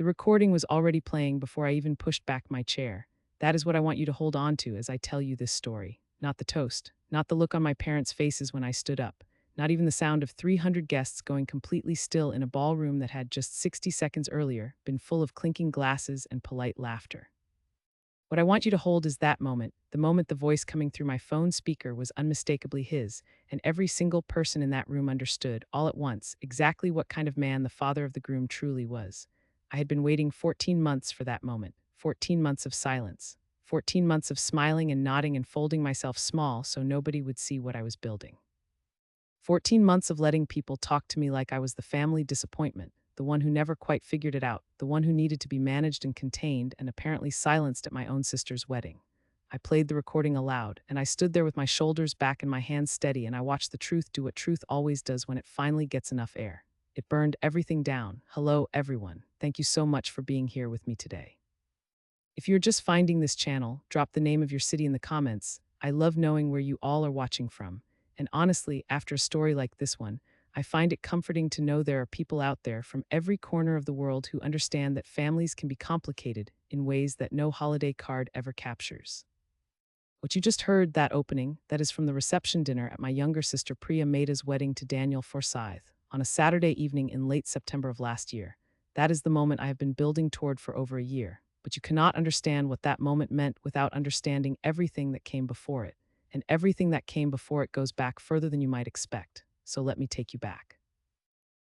The recording was already playing before I even pushed back my chair. That is what I want you to hold on to as I tell you this story. Not the toast, not the look on my parents' faces when I stood up, not even the sound of 300 guests going completely still in a ballroom that had just 60 seconds earlier been full of clinking glasses and polite laughter. What I want you to hold is that moment, the moment the voice coming through my phone speaker was unmistakably his, and every single person in that room understood, all at once, exactly what kind of man the father of the groom truly was. I had been waiting 14 months for that moment, 14 months of silence, 14 months of smiling and nodding and folding myself small so nobody would see what I was building. 14 months of letting people talk to me like I was the family disappointment, the one who never quite figured it out, the one who needed to be managed and contained and apparently silenced at my own sister's wedding. I played the recording aloud, and I stood there with my shoulders back and my hands steady, and I watched the truth do what truth always does when it finally gets enough air. It burned everything down. Hello, everyone. Thank you so much for being here with me today. If you're just finding this channel, drop the name of your city in the comments. I love knowing where you all are watching from. And honestly, after a story like this one, I find it comforting to know there are people out there from every corner of the world who understand that families can be complicated in ways that no holiday card ever captures. What you just heard, that opening, that is from the reception dinner at my younger sister Priya Mehta's wedding to Daniel Forsyth on a Saturday evening in late September of last year. That is the moment I have been building toward for over a year. But you cannot understand what that moment meant without understanding everything that came before it. And everything that came before it goes back further than you might expect. So let me take you back.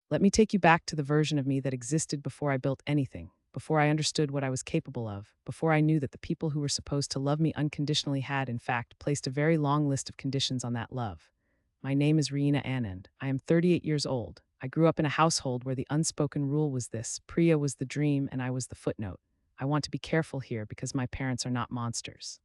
Let me take you back to the version of me that existed before I built anything, before I understood what I was capable of, before I knew that the people who were supposed to love me unconditionally had, in fact, placed a very long list of conditions on that love. My name is Reena Anand. I am 38 years old. I grew up in a household where the unspoken rule was this: Priya was the dream and I was the footnote. I want to be careful here because my parents are not monsters.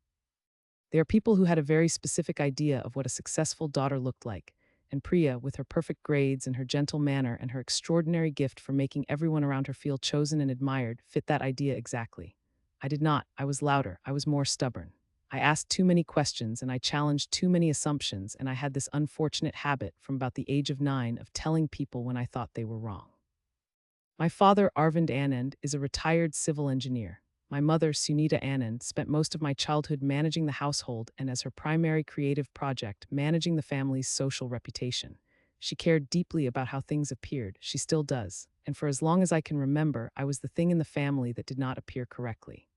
They are people who had a very specific idea of what a successful daughter looked like, and Priya, with her perfect grades and her gentle manner and her extraordinary gift for making everyone around her feel chosen and admired, fit that idea exactly. I did not. I was louder. I was more stubborn. I asked too many questions and I challenged too many assumptions, and I had this unfortunate habit from about the age of 9 of telling people when I thought they were wrong. My father, Arvind Anand, is a retired civil engineer. My mother, Sunita Anand, spent most of my childhood managing the household and, as her primary creative project, managing the family's social reputation. She cared deeply about how things appeared. She still does. And for as long as I can remember, I was the thing in the family that did not appear correctly.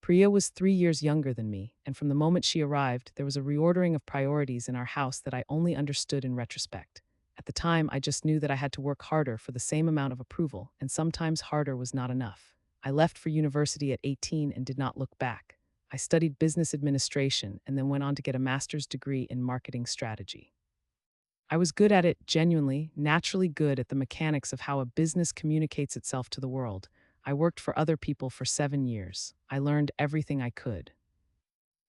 Priya was 3 years younger than me, and from the moment she arrived, there was a reordering of priorities in our house that I only understood in retrospect. At the time, I just knew that I had to work harder for the same amount of approval, and sometimes harder was not enough. I left for university at 18 and did not look back. I studied business administration and then went on to get a master's degree in marketing strategy. I was good at it, genuinely, naturally good at the mechanics of how a business communicates itself to the world. I worked for other people for 7 years. I learned everything I could.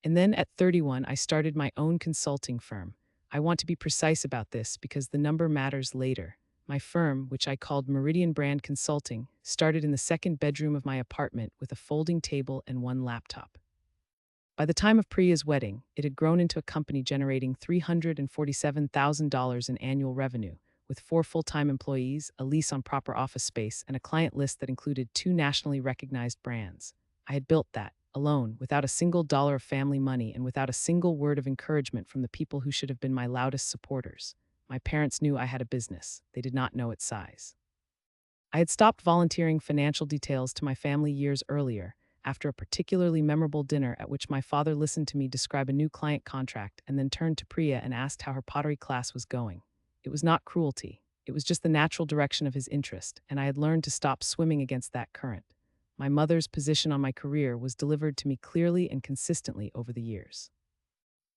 And then at 31, I started my own consulting firm. I want to be precise about this because the number matters later. My firm, which I called Meridian Brand Consulting, started in the second bedroom of my apartment with a folding table and one laptop. By the time of Priya's wedding, it had grown into a company generating $347,000 in annual revenue, with 4 full-time employees, a lease on proper office space, and a client list that included 2 nationally recognized brands. I had built that, alone, without a single dollar of family money and without a single word of encouragement from the people who should have been my loudest supporters. My parents knew I had a business. They did not know its size. I had stopped volunteering financial details to my family years earlier, after a particularly memorable dinner at which my father listened to me describe a new client contract and then turned to Priya and asked how her pottery class was going. It was not cruelty. It was just the natural direction of his interest, and I had learned to stop swimming against that current. My mother's position on my career was delivered to me clearly and consistently over the years.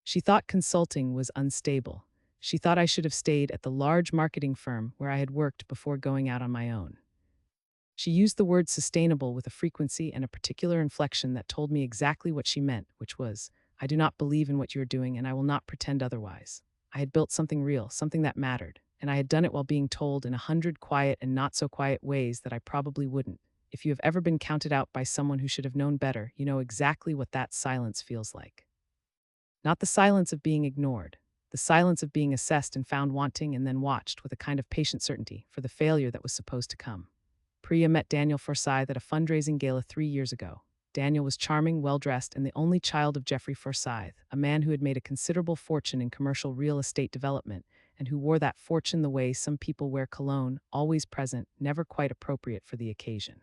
She thought consulting was unstable. She thought I should have stayed at the large marketing firm where I had worked before going out on my own. She used the word sustainable with a frequency and a particular inflection that told me exactly what she meant, which was, I do not believe in what you are doing and I will not pretend otherwise. I had built something real, something that mattered, and I had done it while being told in 100 quiet and not so quiet ways that I probably wouldn't. If you have ever been counted out by someone who should have known better, you know exactly what that silence feels like. Not the silence of being ignored, the silence of being assessed and found wanting and then watched with a kind of patient certainty for the failure that was supposed to come. Priya met Daniel Forsyth at a fundraising gala 3 years ago. Daniel was charming, well-dressed, and the only child of Jeffrey Forsyth, a man who had made a considerable fortune in commercial real estate development, and who wore that fortune the way some people wear cologne, always present, never quite appropriate for the occasion.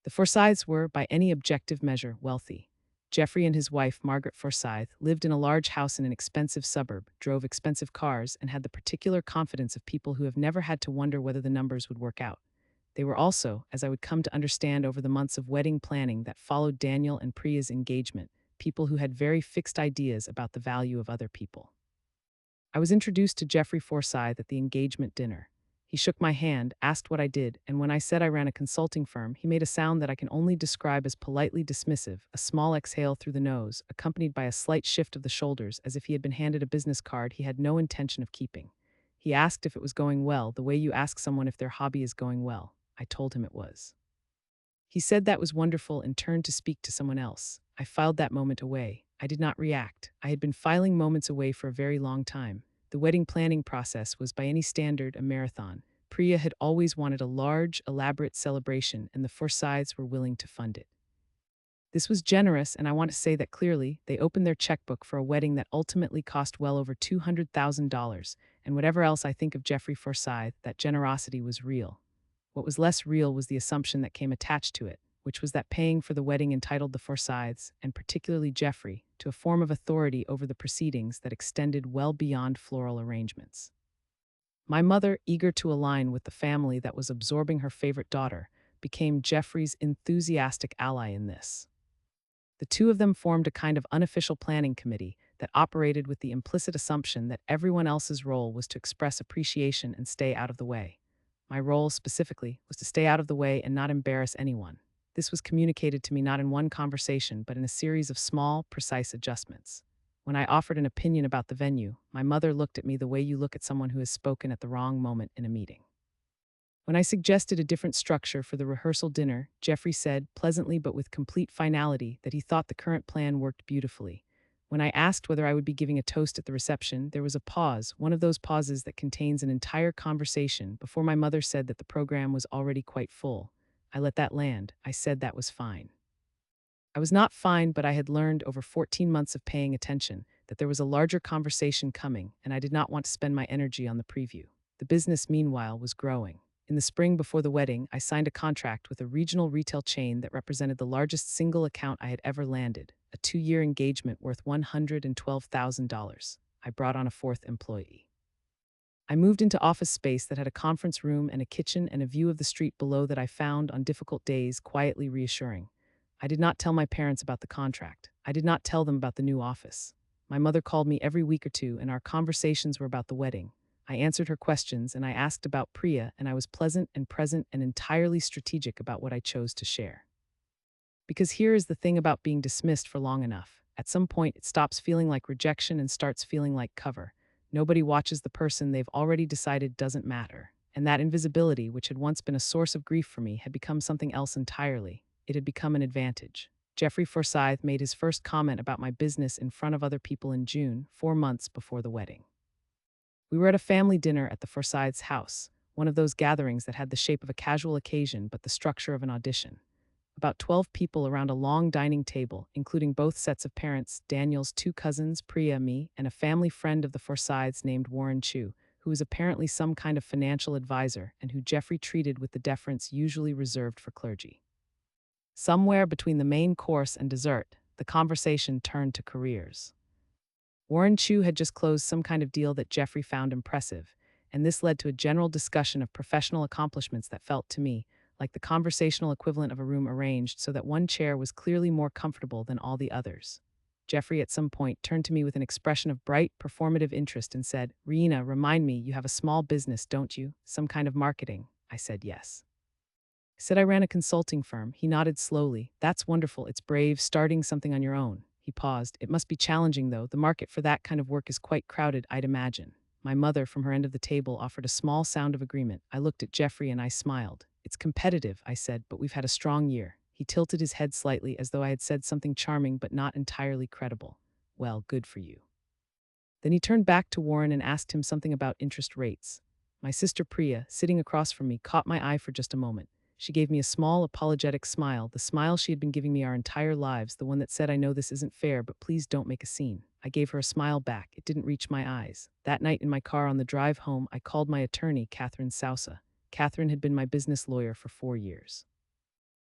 The Forsyths were, by any objective measure, wealthy. Jeffrey and his wife, Margaret Forsyth, lived in a large house in an expensive suburb, drove expensive cars, and had the particular confidence of people who have never had to wonder whether the numbers would work out. They were also, as I would come to understand over the months of wedding planning that followed Daniel and Priya's engagement, people who had very fixed ideas about the value of other people. I was introduced to Jeffrey Forsyth at the engagement dinner. He shook my hand, asked what I did, and when I said I ran a consulting firm, he made a sound that I can only describe as politely dismissive, a small exhale through the nose, accompanied by a slight shift of the shoulders as if he had been handed a business card he had no intention of keeping. He asked if it was going well, the way you ask someone if their hobby is going well. I told him it was. He said that was wonderful and turned to speak to someone else. I filed that moment away. I did not react. I had been filing moments away for a very long time. The wedding planning process was by any standard a marathon. Priya had always wanted a large, elaborate celebration, and the Forsyths were willing to fund it. This was generous, and I want to say that clearly. They opened their checkbook for a wedding that ultimately cost well over $200,000, and whatever else I think of Jeffrey Forsyth, that generosity was real. What was less real was the assumption that came attached to it, which was that paying for the wedding entitled the Forsyths, and particularly Jeffrey, to a form of authority over the proceedings that extended well beyond floral arrangements. My mother, eager to align with the family that was absorbing her favorite daughter, became Jeffrey's enthusiastic ally in this. The two of them formed a kind of unofficial planning committee that operated with the implicit assumption that everyone else's role was to express appreciation and stay out of the way. My role, specifically, was to stay out of the way and not embarrass anyone. This was communicated to me not in one conversation, but in a series of small, precise adjustments. When I offered an opinion about the venue, my mother looked at me the way you look at someone who has spoken at the wrong moment in a meeting. When I suggested a different structure for the rehearsal dinner, Jeffrey said, pleasantly but with complete finality, that he thought the current plan worked beautifully. When I asked whether I would be giving a toast at the reception, there was a pause, one of those pauses that contains an entire conversation, before my mother said that the program was already quite full. I let that land. I said that was fine. I was not fine, but I had learned over 14 months of paying attention that there was a larger conversation coming, and I did not want to spend my energy on the preview. The business, meanwhile, was growing. In the spring before the wedding, I signed a contract with a regional retail chain that represented the largest single account I had ever landed, a 2-year engagement worth $112,000. I brought on a fourth employee. I moved into office space that had a conference room and a kitchen and a view of the street below that I found on difficult days quietly reassuring. I did not tell my parents about the contract. I did not tell them about the new office. My mother called me every week or two, and our conversations were about the wedding. I answered her questions, and I asked about Priya, and I was pleasant and present and entirely strategic about what I chose to share. Because here is the thing about being dismissed for long enough. At some point, it stops feeling like rejection and starts feeling like cover. Nobody watches the person they've already decided doesn't matter. And that invisibility, which had once been a source of grief for me, had become something else entirely. It had become an advantage. Jeffrey Forsyth made his first comment about my business in front of other people in June, 4 months before the wedding. We were at a family dinner at the Forsyths' house, one of those gatherings that had the shape of a casual occasion but the structure of an audition. About 12 people around a long dining table, including both sets of parents, Daniel's 2 cousins, Priya, me, and a family friend of the Forsyths named Warren Chu, who was apparently some kind of financial advisor and who Jeffrey treated with the deference usually reserved for clergy. Somewhere between the main course and dessert, the conversation turned to careers. Warren Chu had just closed some kind of deal that Jeffrey found impressive, and this led to a general discussion of professional accomplishments that felt to me like the conversational equivalent of a room arranged so that one chair was clearly more comfortable than all the others. Jeffrey at some point turned to me with an expression of bright, performative interest and said, "Reena, remind me, you have a small business, don't you? Some kind of marketing?" I said yes. I said I ran a consulting firm. He nodded slowly. "That's wonderful. It's brave, starting something on your own." He paused. "It must be challenging, though. The market for that kind of work is quite crowded, I'd imagine." My mother, from her end of the table, offered a small sound of agreement. I looked at Jeffrey and I smiled. "It's competitive," I said, "but we've had a strong year." He tilted his head slightly as though I had said something charming but not entirely credible. "Well, good for you." Then he turned back to Warren and asked him something about interest rates. My sister Priya, sitting across from me, caught my eye for just a moment. She gave me a small, apologetic smile, the smile she had been giving me our entire lives, the one that said, "I know this isn't fair, but please don't make a scene." I gave her a smile back. It didn't reach my eyes. That night in my car on the drive home, I called my attorney, Catherine Sousa. Catherine had been my business lawyer for 4 years.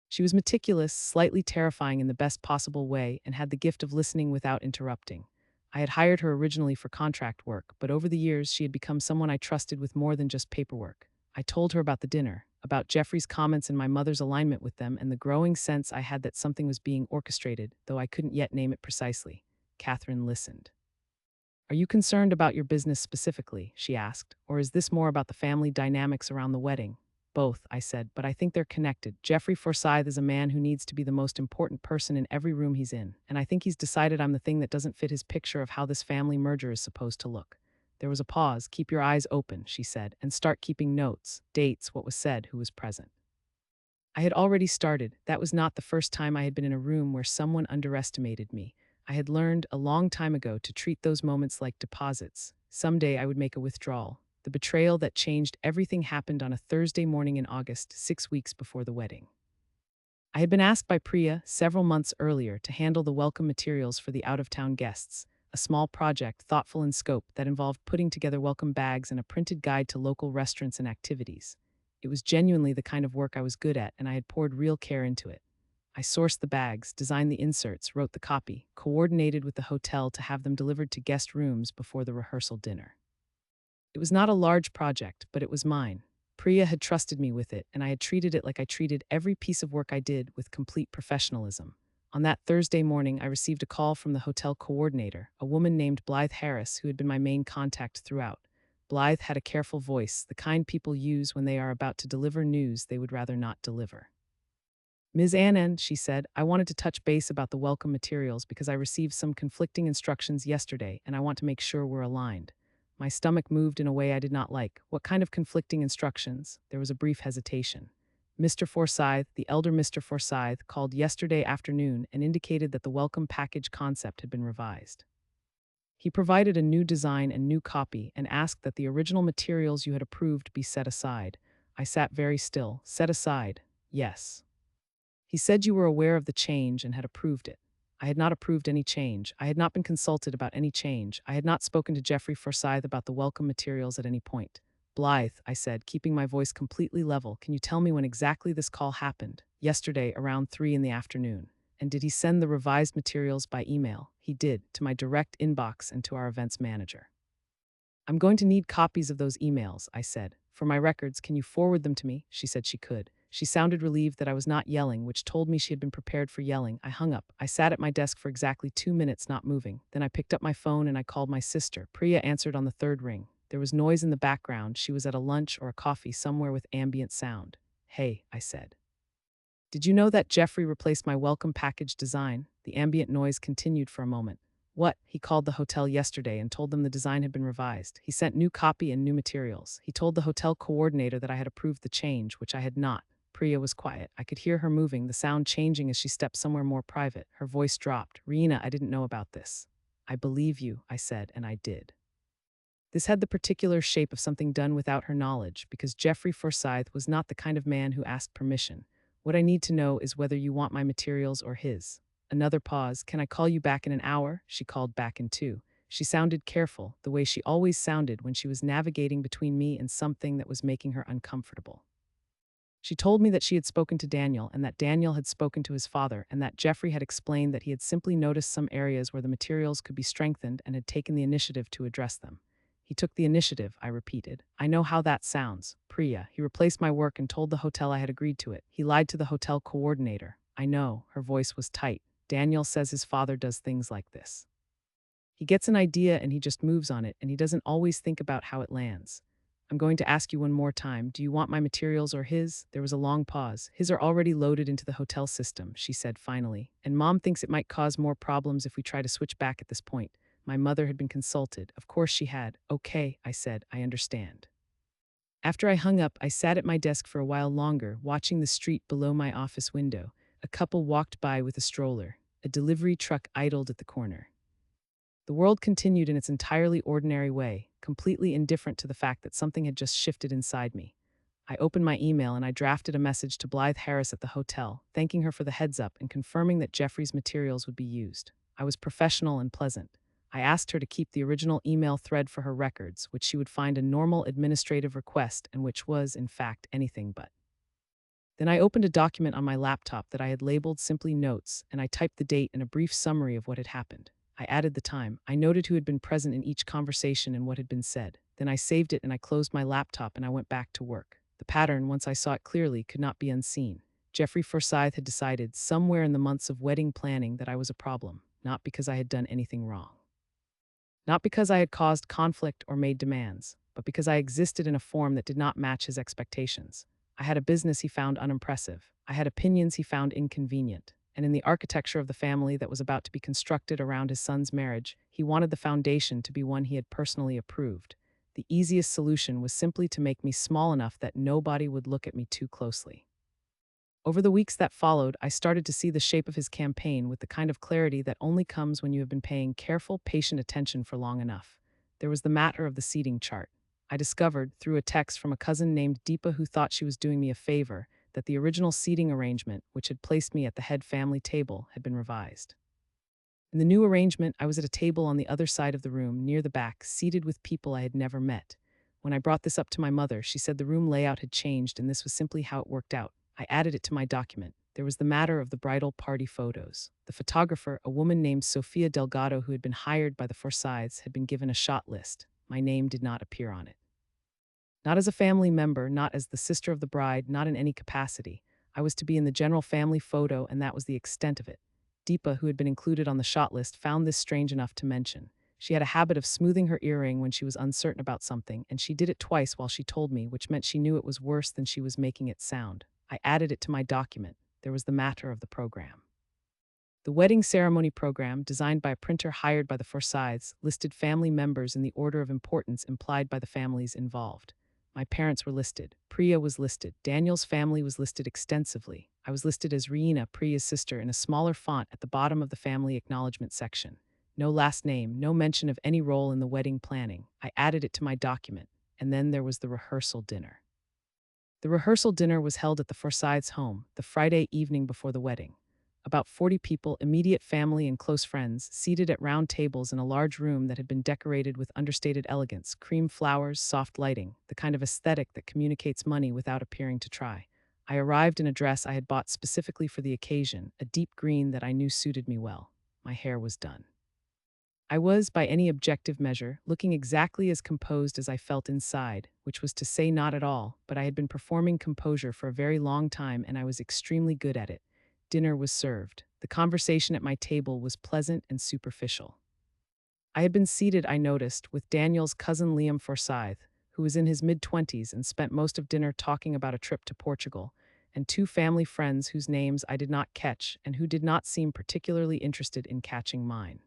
She was meticulous, slightly terrifying in the best possible way, and had the gift of listening without interrupting. I had hired her originally for contract work, but over the years she had become someone I trusted with more than just paperwork. I told her about the dinner, about Jeffrey's comments and my mother's alignment with them, and the growing sense I had that something was being orchestrated, though I couldn't yet name it precisely. Catherine listened. "Are you concerned about your business specifically?" she asked, "or is this more about the family dynamics around the wedding?" "Both," I said, "but I think they're connected. Jeffrey Forsyth is a man who needs to be the most important person in every room he's in, and I think he's decided I'm the thing that doesn't fit his picture of how this family merger is supposed to look." There was a pause. "Keep your eyes open," she said, "and start keeping notes, dates, what was said, who was present." I had already started. That was not the first time I had been in a room where someone underestimated me. I had learned a long time ago to treat those moments like deposits. Someday I would make a withdrawal. The betrayal that changed everything happened on a Thursday morning in August, 6 weeks before the wedding. I had been asked by Priya several months earlier to handle the welcome materials for the out-of-town guests, a small project thoughtful in scope that involved putting together welcome bags and a printed guide to local restaurants and activities. It was genuinely the kind of work I was good at, and I had poured real care into it. I sourced the bags, designed the inserts, wrote the copy, coordinated with the hotel to have them delivered to guest rooms before the rehearsal dinner. It was not a large project, but it was mine. Priya had trusted me with it, and I had treated it like I treated every piece of work I did, with complete professionalism. On that Thursday morning, I received a call from the hotel coordinator, a woman named Blythe Harris, who had been my main contact throughout. Blythe had a careful voice, the kind people use when they are about to deliver news they would rather not deliver. "Ms. Annan," she said, "I wanted to touch base about the welcome materials because I received some conflicting instructions yesterday, and I want to make sure we're aligned." My stomach moved in a way I did not like. "What kind of conflicting instructions?" There was a brief hesitation. "Mr. Forsyth, the elder Mr. Forsyth, called yesterday afternoon and indicated that the welcome package concept had been revised. He provided a new design and new copy and asked that the original materials you had approved be set aside." I sat very still. "Set aside?" "Yes." "He said you were aware of the change and had approved it." I had not approved any change. I had not been consulted about any change. I had not spoken to Jeffrey Forsyth about the welcome materials at any point. "Blythe," I said, keeping my voice completely level, "can you tell me when exactly this call happened?" "Yesterday, around 3 in the afternoon." "And did he send the revised materials by email?" "He did, to my direct inbox and to our events manager." "I'm going to need copies of those emails," I said. "For my records, can you forward them to me?" She said she could. She sounded relieved that I was not yelling, which told me she had been prepared for yelling. I hung up. I sat at my desk for exactly 2 minutes, not moving. Then I picked up my phone and I called my sister. Priya answered on the third ring. There was noise in the background. She was at a lunch or a coffee somewhere with ambient sound. "Hey," I said. "Did you know that Jeffrey replaced my welcome package design?" The ambient noise continued for a moment. "What?" "He called the hotel yesterday and told them the design had been revised. He sent new copy and new materials. He told the hotel coordinator that I had approved the change, which I had not." Priya was quiet. I could hear her moving, the sound changing as she stepped somewhere more private. Her voice dropped. "Reena, I didn't know about this." "I believe you," I said, and I did. This had the particular shape of something done without her knowledge, because Jeffrey Forsyth was not the kind of man who asked permission. "What I need to know is whether you want my materials or his." Another pause. "Can I call you back in an hour?" She called back in 2. She sounded careful, the way she always sounded when she was navigating between me and something that was making her uncomfortable. She told me that she had spoken to Daniel, and that Daniel had spoken to his father, and that Jeffrey had explained that he had simply noticed some areas where the materials could be strengthened and had taken the initiative to address them. "He took the initiative," I repeated. "I know how that sounds. Priya, he replaced my work and told the hotel I had agreed to it. He lied to the hotel coordinator." "I know." Her voice was tight. "Daniel says his father does things like this. He gets an idea and he just moves on it, and he doesn't always think about how it lands." "I'm going to ask you one more time. Do you want my materials or his?" There was a long pause. "His are already loaded into the hotel system," she said finally. "And Mom thinks it might cause more problems if we try to switch back at this point." My mother had been consulted. Of course she had. "Okay," I said, "I understand." After I hung up, I sat at my desk for a while longer, watching the street below my office window. A couple walked by with a stroller. A delivery truck idled at the corner. The world continued in its entirely ordinary way, completely indifferent to the fact that something had just shifted inside me. I opened my email and I drafted a message to Blythe Harris at the hotel, thanking her for the heads up and confirming that Jeffrey's materials would be used. I was professional and pleasant. I asked her to keep the original email thread for her records, which she would find a normal administrative request and which was, in fact, anything but. Then I opened a document on my laptop that I had labeled simply Notes, and I typed the date and a brief summary of what had happened. I added the time. I noted who had been present in each conversation and what had been said. Then I saved it and I closed my laptop and I went back to work. The pattern, once I saw it clearly, could not be unseen. Jeffrey Forsyth had decided, somewhere in the months of wedding planning, that I was a problem, not because I had done anything wrong. Not because I had caused conflict or made demands, but because I existed in a form that did not match his expectations. I had a business he found unimpressive. I had opinions he found inconvenient. And in the architecture of the family that was about to be constructed around his son's marriage, he wanted the foundation to be one he had personally approved. The easiest solution was simply to make me small enough that nobody would look at me too closely. Over the weeks that followed, I started to see the shape of his campaign with the kind of clarity that only comes when you have been paying careful, patient attention for long enough. There was the matter of the seating chart. I discovered, through a text from a cousin named Deepa who thought she was doing me a favor, that the original seating arrangement, which had placed me at the head family table, had been revised. In the new arrangement, I was at a table on the other side of the room, near the back, seated with people I had never met. When I brought this up to my mother, she said the room layout had changed and this was simply how it worked out. I added it to my document. There was the matter of the bridal party photos. The photographer, a woman named Sofia Delgado who had been hired by the Forsyths, had been given a shot list. My name did not appear on it. Not as a family member, not as the sister of the bride, not in any capacity. I was to be in the general family photo, and that was the extent of it. Deepa, who had been included on the shot list, found this strange enough to mention. She had a habit of smoothing her earring when she was uncertain about something, and she did it twice while she told me, which meant she knew it was worse than she was making it sound. I added it to my document. There was the matter of the program. The wedding ceremony program, designed by a printer hired by the Forsyths, listed family members in the order of importance implied by the families involved. My parents were listed. Priya was listed. Daniel's family was listed extensively. I was listed as Reena, Priya's sister, in a smaller font at the bottom of the family acknowledgement section. No last name, no mention of any role in the wedding planning. I added it to my document. And then there was the rehearsal dinner. The rehearsal dinner was held at the Forsyths' home, the Friday evening before the wedding. About 40 people, immediate family and close friends, seated at round tables in a large room that had been decorated with understated elegance, cream flowers, soft lighting, the kind of aesthetic that communicates money without appearing to try. I arrived in a dress I had bought specifically for the occasion, a deep green that I knew suited me well. My hair was done. I was, by any objective measure, looking exactly as composed as I felt inside, which was to say not at all, but I had been performing composure for a very long time and I was extremely good at it. Dinner was served. The conversation at my table was pleasant and superficial. I had been seated, I noticed, with Daniel's cousin Liam Forsyth, who was in his mid-20s and spent most of dinner talking about a trip to Portugal, and two family friends whose names I did not catch and who did not seem particularly interested in catching mine.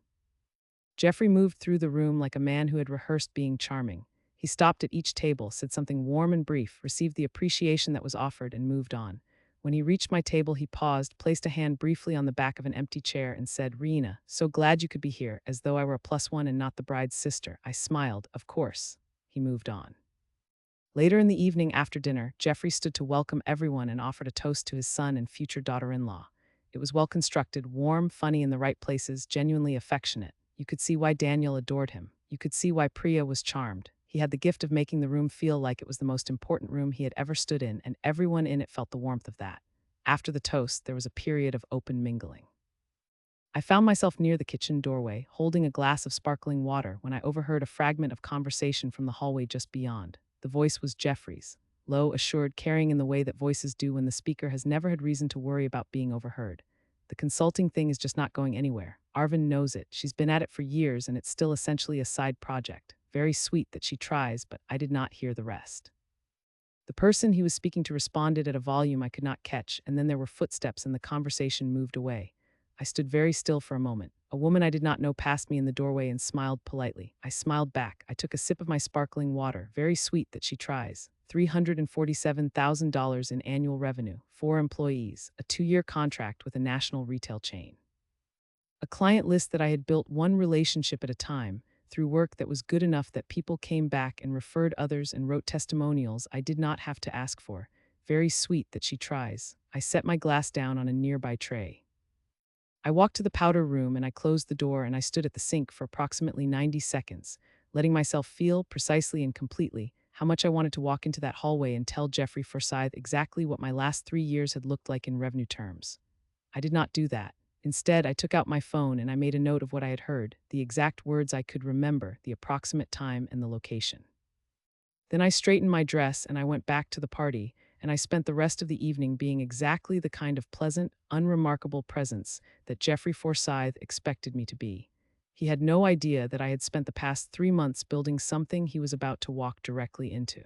Jeffrey moved through the room like a man who had rehearsed being charming. He stopped at each table, said something warm and brief, received the appreciation that was offered, and moved on. When he reached my table, he paused, placed a hand briefly on the back of an empty chair, and said, "Reena, so glad you could be here," as though I were a +1 and not the bride's sister. I smiled. Of course. He moved on. Later in the evening, after dinner, Jeffrey stood to welcome everyone and offered a toast to his son and future daughter-in-law. It was well constructed, warm, funny in the right places, genuinely affectionate. You could see why Daniel adored him. You could see why Priya was charmed. He had the gift of making the room feel like it was the most important room he had ever stood in, and everyone in it felt the warmth of that. After the toast, there was a period of open mingling. I found myself near the kitchen doorway, holding a glass of sparkling water, when I overheard a fragment of conversation from the hallway just beyond. The voice was Jeffrey's, low, assured, caring in the way that voices do when the speaker has never had reason to worry about being overheard. The consulting thing is just not going anywhere. Arvin knows it. She's been at it for years, and it's still essentially a side project. Very sweet that she tries, but I did not hear the rest. The person he was speaking to responded at a volume I could not catch, and then there were footsteps and the conversation moved away. I stood very still for a moment. A woman I did not know passed me in the doorway and smiled politely. I smiled back. I took a sip of my sparkling water. Very sweet that she tries. $347,000 in annual revenue, 4 employees, a 2-year contract with a national retail chain. A client list that I had built one relationship at a time, through work that was good enough that people came back and referred others and wrote testimonials I did not have to ask for. Very sweet that she tries. I set my glass down on a nearby tray. I walked to the powder room and I closed the door and I stood at the sink for approximately 90 seconds, letting myself feel precisely and completely how much I wanted to walk into that hallway and tell Jeffrey Forsyth exactly what my last 3 years had looked like in revenue terms. I did not do that. Instead, I took out my phone and I made a note of what I had heard, the exact words I could remember, the approximate time, and the location. Then I straightened my dress and I went back to the party, and I spent the rest of the evening being exactly the kind of pleasant, unremarkable presence that Jeffrey Forsyth expected me to be. He had no idea that I had spent the past 3 months building something he was about to walk directly into.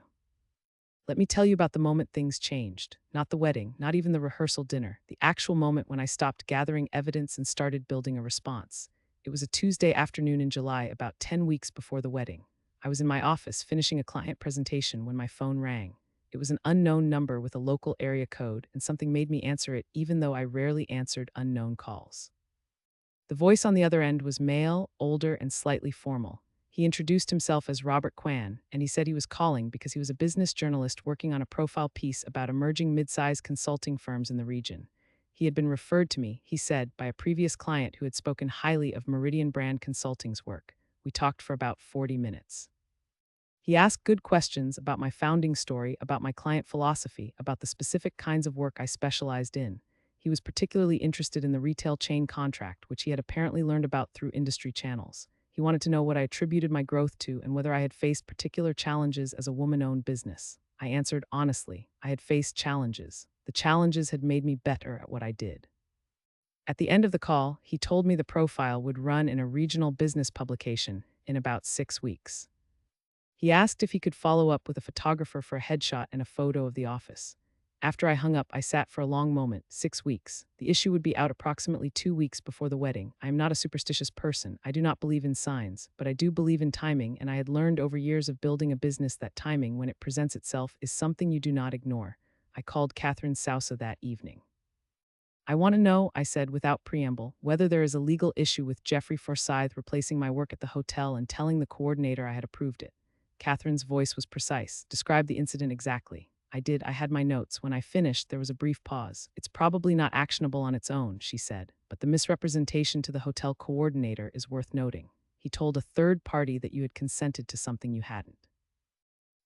Let me tell you about the moment things changed. Not the wedding, not even the rehearsal dinner, the actual moment when I stopped gathering evidence and started building a response. It was a Tuesday afternoon in July, about 10 weeks before the wedding. I was in my office finishing a client presentation when my phone rang. It was an unknown number with a local area code, and something made me answer it even though I rarely answered unknown calls. The voice on the other end was male, older, and slightly formal. He introduced himself as Robert Kwan, and he said he was calling because he was a business journalist working on a profile piece about emerging mid-sized consulting firms in the region. He had been referred to me, he said, by a previous client who had spoken highly of Meridian Brand Consulting's work. We talked for about 40 minutes. He asked good questions about my founding story, about my client philosophy, about the specific kinds of work I specialized in. He was particularly interested in the retail chain contract, which he had apparently learned about through industry channels. He wanted to know what I attributed my growth to and whether I had faced particular challenges as a woman-owned business. I answered honestly, I had faced challenges. The challenges had made me better at what I did. At the end of the call, he told me the profile would run in a regional business publication in about 6 weeks. He asked if he could follow up with a photographer for a headshot and a photo of the office. After I hung up, I sat for a long moment. 6 weeks. The issue would be out approximately 2 weeks before the wedding. I am not a superstitious person. I do not believe in signs, but I do believe in timing, and I had learned over years of building a business that timing, when it presents itself, is something you do not ignore. I called Catherine Sousa that evening. I want to know, I said without preamble, whether there is a legal issue with Jeffrey Forsyth replacing my work at the hotel and telling the coordinator I had approved it. Catherine's voice was precise. Describe the incident exactly. I did. I had my notes. When I finished, there was a brief pause. It's probably not actionable on its own, she said, but the misrepresentation to the hotel coordinator is worth noting. He told a third party that you had consented to something you hadn't.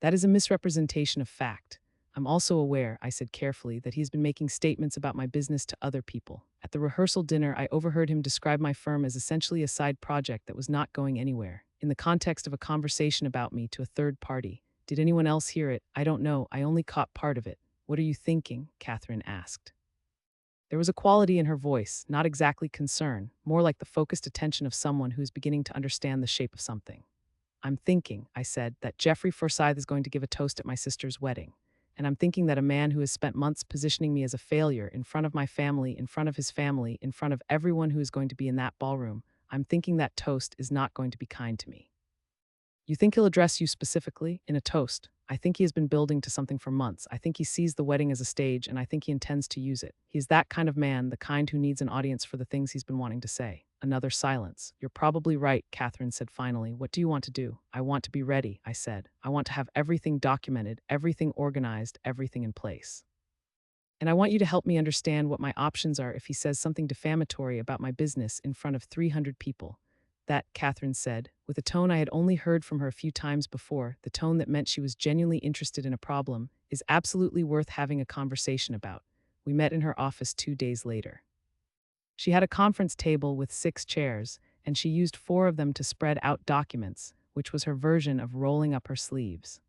That is a misrepresentation of fact. I'm also aware, I said carefully, that he's been making statements about my business to other people. At the rehearsal dinner, I overheard him describe my firm as essentially a side project that was not going anywhere, in the context of a conversation about me to a third party. Did anyone else hear it? I don't know. I only caught part of it. What are you thinking? Catherine asked. There was a quality in her voice, not exactly concern, more like the focused attention of someone who is beginning to understand the shape of something. I'm thinking, I said, that Jeffrey Forsyth is going to give a toast at my sister's wedding. And I'm thinking that a man who has spent months positioning me as a failure in front of my family, in front of his family, in front of everyone who is going to be in that ballroom, I'm thinking that toast is not going to be kind to me. You think he'll address you specifically in a toast? I think he has been building to something for months. I think he sees the wedding as a stage, and I think he intends to use it. He's that kind of man, the kind who needs an audience for the things he's been wanting to say. Another silence. You're probably right, Catherine said finally. What do you want to do? I want to be ready, I said. I want to have everything documented, everything organized, everything in place. And I want you to help me understand what my options are if he says something defamatory about my business in front of 300 people. That, Catherine said, with a tone I had only heard from her a few times before, the tone that meant she was genuinely interested in a problem, is absolutely worth having a conversation about. We met in her office 2 days later. She had a conference table with 6 chairs, and she used 4 of them to spread out documents, which was her version of rolling up her sleeves.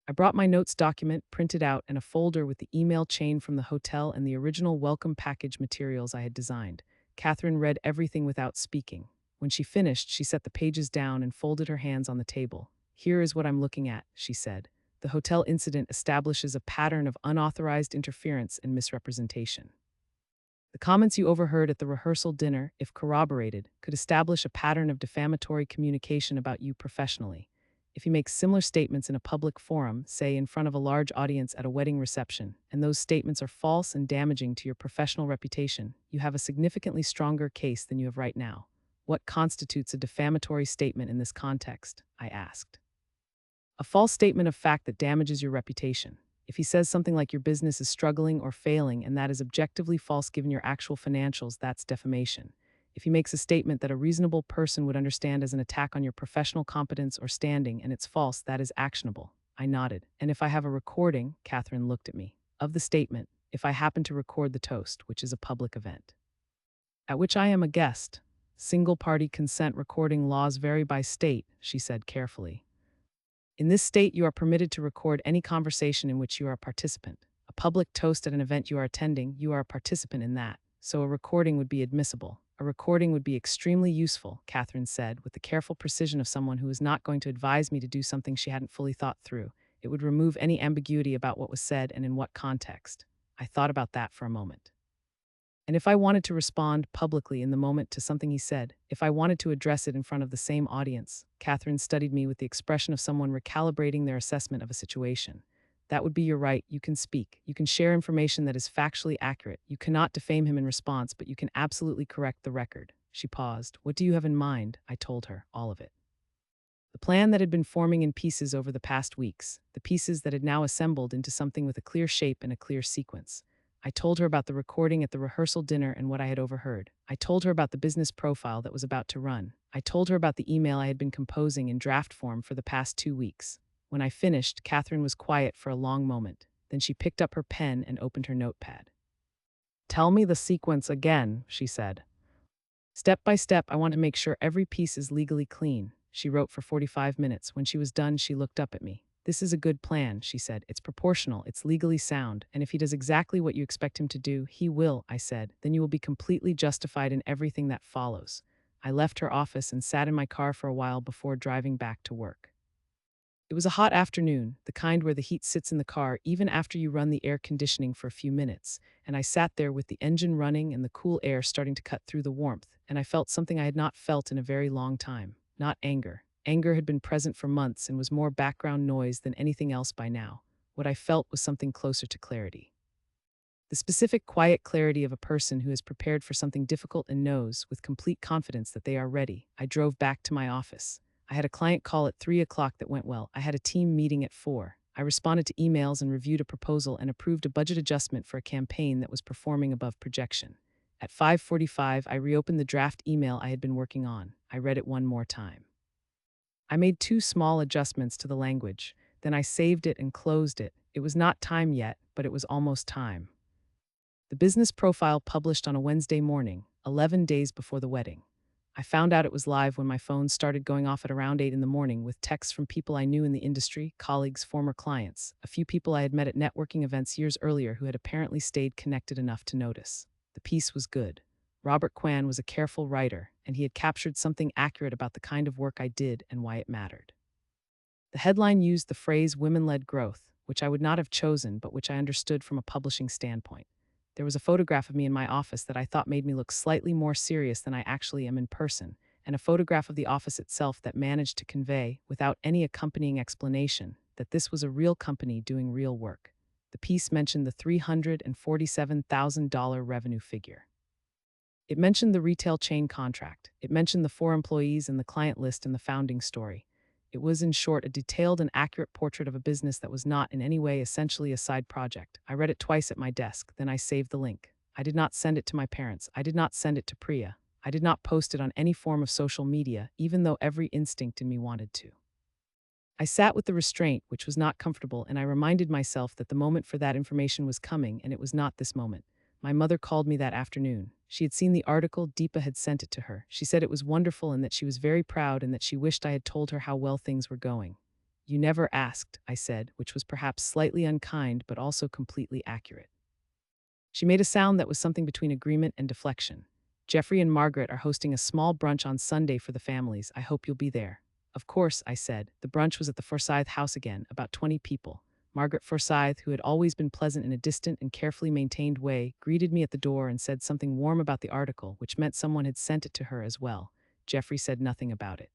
I brought my notes document, printed out, and a folder with the email chain from the hotel and the original welcome package materials I had designed. Catherine read everything without speaking. When she finished, she set the pages down and folded her hands on the table. Here is what I'm looking at, she said. The hotel incident establishes a pattern of unauthorized interference and misrepresentation. The comments you overheard at the rehearsal dinner, if corroborated, could establish a pattern of defamatory communication about you professionally. If he makes similar statements in a public forum, say in front of a large audience at a wedding reception, and those statements are false and damaging to your professional reputation, you have a significantly stronger case than you have right now. What constitutes a defamatory statement in this context? I asked. A false statement of fact that damages your reputation. If he says something like your business is struggling or failing and that is objectively false given your actual financials, that's defamation. If he makes a statement that a reasonable person would understand as an attack on your professional competence or standing and it's false, that is actionable. I nodded. And if I have a recording, Catherine looked at me, of the statement, if I happen to record the toast, which is a public event, at which I am a guest. Single party consent recording laws vary by state, she said carefully. In this state, you are permitted to record any conversation in which you are a participant. A public toast at an event you are attending, you are a participant in that, so a recording would be admissible. A recording would be extremely useful, Catherine said, with the careful precision of someone who is not going to advise me to do something she hadn't fully thought through. It would remove any ambiguity about what was said and in what context. I thought about that for a moment. And if I wanted to respond publicly in the moment to something he said, if I wanted to address it in front of the same audience, Catherine studied me with the expression of someone recalibrating their assessment of a situation. That would be your right. You can speak. You can share information that is factually accurate. You cannot defame him in response, but you can absolutely correct the record. She paused. What do you have in mind? I told her, all of it. The plan that had been forming in pieces over the past weeks, the pieces that had now assembled into something with a clear shape and a clear sequence. I told her about the recording at the rehearsal dinner and what I had overheard. I told her about the business profile that was about to run. I told her about the email I had been composing in draft form for the past 2 weeks. When I finished, Catherine was quiet for a long moment. Then she picked up her pen and opened her notepad. Tell me the sequence again, she said. Step by step, I want to make sure every piece is legally clean. She wrote for 45 minutes. When she was done, she looked up at me. This is a good plan, she said. It's proportional, it's legally sound, and if he does exactly what you expect him to do, he will, I said. Then you will be completely justified in everything that follows. I left her office and sat in my car for a while before driving back to work. It was a hot afternoon, the kind where the heat sits in the car even after you run the air conditioning for a few minutes, and I sat there with the engine running and the cool air starting to cut through the warmth, and I felt something I had not felt in a very long time. Not anger. Anger had been present for months and was more background noise than anything else by now. What I felt was something closer to clarity. The specific, quiet clarity of a person who is prepared for something difficult and knows, with complete confidence, that they are ready. I drove back to my office. I had a client call at 3 o'clock that went well. I had a team meeting at 4. I responded to emails and reviewed a proposal and approved a budget adjustment for a campaign that was performing above projection. At 5:45, I reopened the draft email I had been working on. I read it one more time. I made 2 small adjustments to the language. Then I saved it and closed it. It was not time yet, but it was almost time. The business profile published on a Wednesday morning, 11 days before the wedding. I found out it was live when my phone started going off at around 8 in the morning with texts from people I knew in the industry, colleagues, former clients, a few people I had met at networking events years earlier who had apparently stayed connected enough to notice. The piece was good. Robert Kwan was a careful writer, and he had captured something accurate about the kind of work I did and why it mattered. The headline used the phrase women-led growth, which I would not have chosen but which I understood from a publishing standpoint. There was a photograph of me in my office that I thought made me look slightly more serious than I actually am in person, and a photograph of the office itself that managed to convey, without any accompanying explanation, that this was a real company doing real work. The piece mentioned the $347,000 revenue figure. It mentioned the retail chain contract. It mentioned the 4 employees and the client list and the founding story. It was, in short, a detailed and accurate portrait of a business that was not in any way essentially a side project. I read it twice at my desk, then I saved the link. I did not send it to my parents. I did not send it to Priya. I did not post it on any form of social media, even though every instinct in me wanted to. I sat with the restraint, which was not comfortable, and I reminded myself that the moment for that information was coming, and it was not this moment. My mother called me that afternoon. She had seen the article. Deepa had sent it to her. She said it was wonderful and that she was very proud and that she wished I had told her how well things were going. You never asked, I said, which was perhaps slightly unkind but also completely accurate. She made a sound that was something between agreement and deflection. Jeffrey and Margaret are hosting a small brunch on Sunday for the families. I hope you'll be there. Of course, I said. The brunch was at the Forsyth house again, about 20 people. Margaret Forsyth, who had always been pleasant in a distant and carefully maintained way, greeted me at the door and said something warm about the article, which meant someone had sent it to her as well. Jeffrey said nothing about it.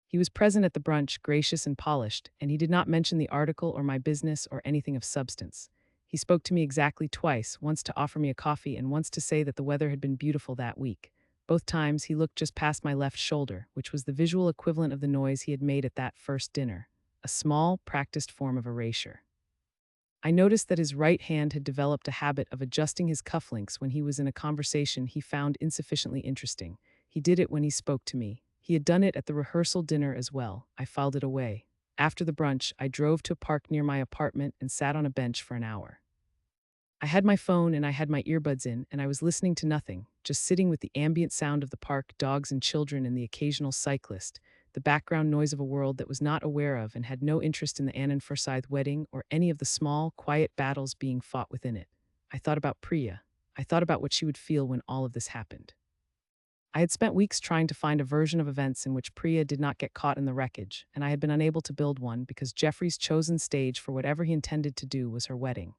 He was present at the brunch, gracious and polished, and he did not mention the article or my business or anything of substance. He spoke to me exactly twice, once to offer me a coffee and once to say that the weather had been beautiful that week. Both times, he looked just past my left shoulder, which was the visual equivalent of the noise he had made at that first dinner, a small, practiced form of erasure. I noticed that his right hand had developed a habit of adjusting his cufflinks when he was in a conversation he found insufficiently interesting. He did it when he spoke to me. He had done it at the rehearsal dinner as well. I filed it away. After the brunch, I drove to a park near my apartment and sat on a bench for an hour. I had my phone and I had my earbuds in, and I was listening to nothing, just sitting with the ambient sound of the park, dogs and children, and the occasional cyclist, the background noise of a world that was not aware of and had no interest in the Annan Forsyth wedding or any of the small, quiet battles being fought within it. I thought about Priya. I thought about what she would feel when all of this happened. I had spent weeks trying to find a version of events in which Priya did not get caught in the wreckage, and I had been unable to build one because Jeffrey's chosen stage for whatever he intended to do was her wedding.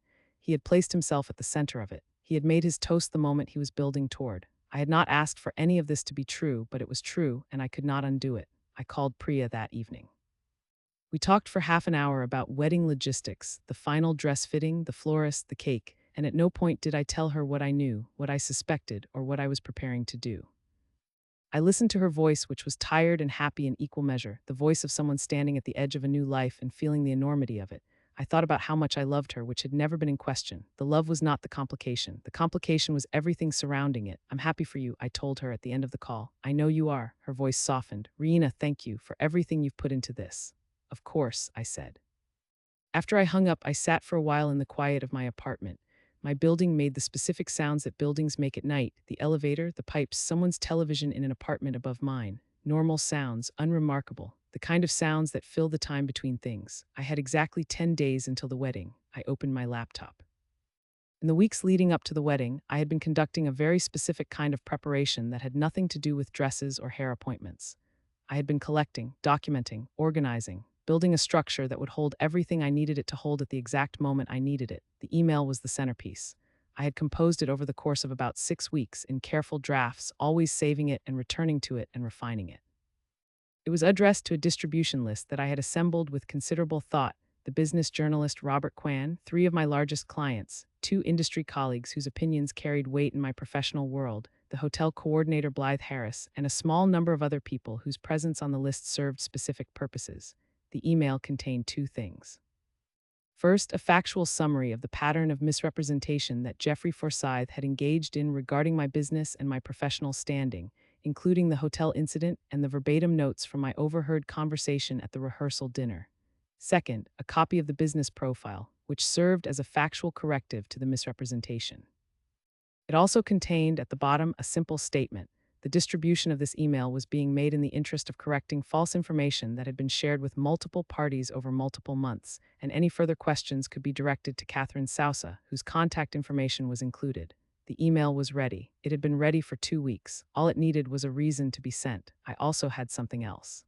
He had placed himself at the center of it. He had made his toast the moment he was building toward. I had not asked for any of this to be true, but it was true, and I could not undo it. I called Priya that evening. We talked for half an hour about wedding logistics, the final dress fitting, the florist, the cake, and at no point did I tell her what I knew, what I suspected, or what I was preparing to do. I listened to her voice, which was tired and happy in equal measure, the voice of someone standing at the edge of a new life and feeling the enormity of it. I thought about how much I loved her, which had never been in question. The love was not the complication. The complication was everything surrounding it. I'm happy for you, I told her at the end of the call. I know you are. Her voice softened. Reena, thank you for everything you've put into this. Of course, I said. After I hung up, I sat for a while in the quiet of my apartment. My building made the specific sounds that buildings make at night: the elevator, the pipes, someone's television in an apartment above mine. Normal sounds, unremarkable, the kind of sounds that fill the time between things. I had exactly 10 days until the wedding. I opened my laptop. In the weeks leading up to the wedding, I had been conducting a very specific kind of preparation that had nothing to do with dresses or hair appointments. I had been collecting, documenting, organizing, building a structure that would hold everything I needed it to hold at the exact moment I needed it. The email was the centerpiece. I had composed it over the course of about 6 weeks in careful drafts, always saving it and returning to it and refining it. It was addressed to a distribution list that I had assembled with considerable thought: the business journalist Robert Kwan, 3 of my largest clients, 2 industry colleagues whose opinions carried weight in my professional world, the hotel coordinator Blythe Harris, and a small number of other people whose presence on the list served specific purposes. The email contained 2 things. First, a factual summary of the pattern of misrepresentation that Jeffrey Forsyth had engaged in regarding my business and my professional standing, including the hotel incident and the verbatim notes from my overheard conversation at the rehearsal dinner. Second, a copy of the business profile, which served as a factual corrective to the misrepresentation. It also contained, at the bottom, a simple statement: the distribution of this email was being made in the interest of correcting false information that had been shared with multiple parties over multiple months, and any further questions could be directed to Catherine Sousa, whose contact information was included. The email was ready. It had been ready for 2 weeks. All it needed was a reason to be sent. I also had something else.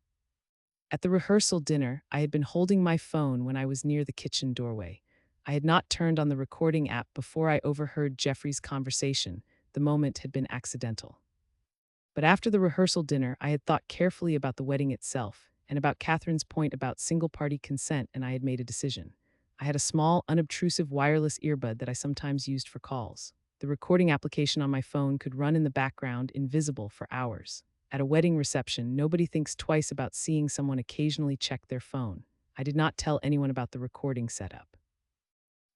At the rehearsal dinner, I had been holding my phone when I was near the kitchen doorway. I had not turned on the recording app before I overheard Jeffrey's conversation. The moment had been accidental. But after the rehearsal dinner, I had thought carefully about the wedding itself and about Catherine's point about single-party consent, and I had made a decision. I had a small, unobtrusive wireless earbud that I sometimes used for calls. The recording application on my phone could run in the background, invisible, for hours. At a wedding reception, nobody thinks twice about seeing someone occasionally check their phone. I did not tell anyone about the recording setup.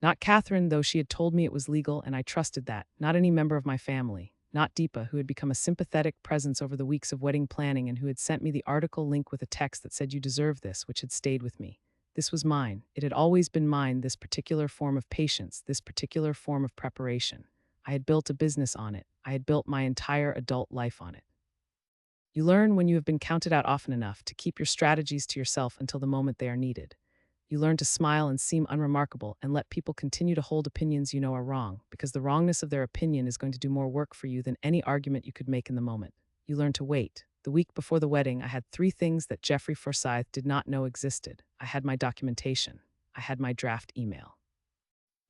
Not Catherine, though she had told me it was legal, and I trusted that. Not any member of my family. Not Deepa, who had become a sympathetic presence over the weeks of wedding planning and who had sent me the article link with a text that said, "You deserve this," which had stayed with me. This was mine. It had always been mine, this particular form of patience, this particular form of preparation. I had built a business on it. I had built my entire adult life on it. You learn, when you have been counted out often enough, to keep your strategies to yourself until the moment they are needed. You learn to smile and seem unremarkable and let people continue to hold opinions you know are wrong, because the wrongness of their opinion is going to do more work for you than any argument you could make in the moment. You learn to wait. The week before the wedding, I had 3 things that Jeffrey Forsyth did not know existed. I had my documentation. I had my draft email.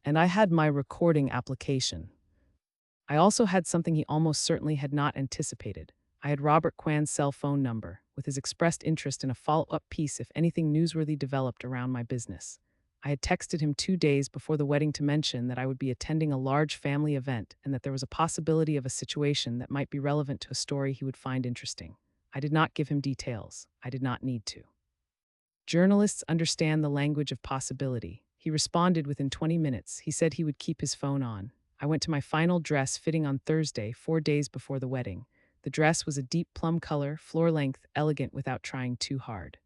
And I had my recording application. I also had something he almost certainly had not anticipated. I had Robert Kwan's cell phone number, with his expressed interest in a follow-up piece if anything newsworthy developed around my business. I had texted him 2 days before the wedding to mention that I would be attending a large family event and that there was a possibility of a situation that might be relevant to a story he would find interesting. I did not give him details. I did not need to. Journalists understand the language of possibility. He responded within 20 minutes. He said he would keep his phone on. I went to my final dress fitting on Thursday, 4 days before the wedding. The dress was a deep plum color, floor length, elegant without trying too hard.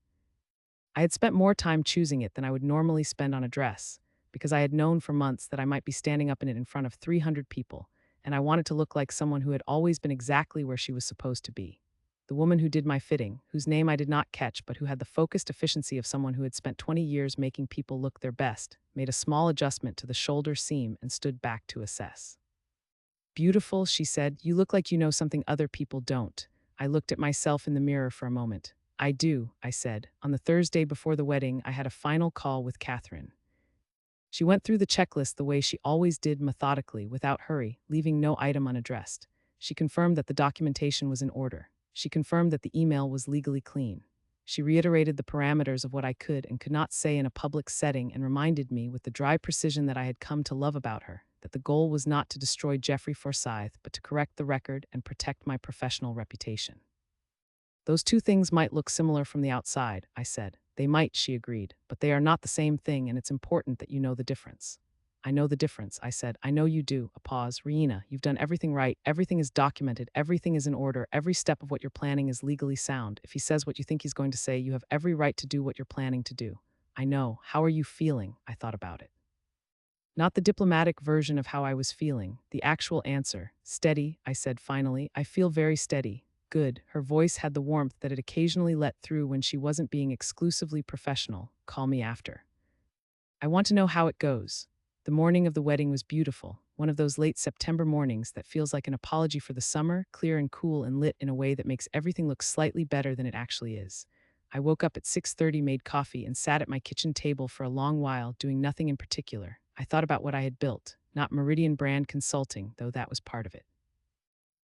I had spent more time choosing it than I would normally spend on a dress, because I had known for months that I might be standing up in it in front of 300 people, and I wanted to look like someone who had always been exactly where she was supposed to be. The woman who did my fitting, whose name I did not catch but who had the focused efficiency of someone who had spent 20 years making people look their best, made a small adjustment to the shoulder seam and stood back to assess. "Beautiful," she said. "You look like you know something other people don't." I looked at myself in the mirror for a moment. "I do," I said. On the Thursday before the wedding, I had a final call with Catherine. She went through the checklist the way she always did, methodically, without hurry, leaving no item unaddressed. She confirmed that the documentation was in order. She confirmed that the email was legally clean. She reiterated the parameters of what I could and could not say in a public setting and reminded me, with the dry precision that I had come to love about her, that the goal was not to destroy Jeffrey Forsyth, but to correct the record and protect my professional reputation. "Those two things might look similar from the outside," I said. "They might," she agreed, "but they are not the same thing, and it's important that you know the difference." "I know the difference," I said. "I know you do." A pause. "Reina, you've done everything right. Everything is documented. Everything is in order. Every step of what you're planning is legally sound. If he says what you think he's going to say, you have every right to do what you're planning to do." "I know. How are you feeling?" I thought about it. Not the diplomatic version of how I was feeling, the actual answer. "Steady," I said finally. "I feel very steady." "Good." Her voice had the warmth that it occasionally let through when she wasn't being exclusively professional. "Call me after. I want to know how it goes." The morning of the wedding was beautiful, one of those late September mornings that feels like an apology for the summer, clear and cool and lit in a way that makes everything look slightly better than it actually is. I woke up at 6:30, made coffee, and sat at my kitchen table for a long while, doing nothing in particular. I thought about what I had built, not Meridian Brand Consulting, though that was part of it.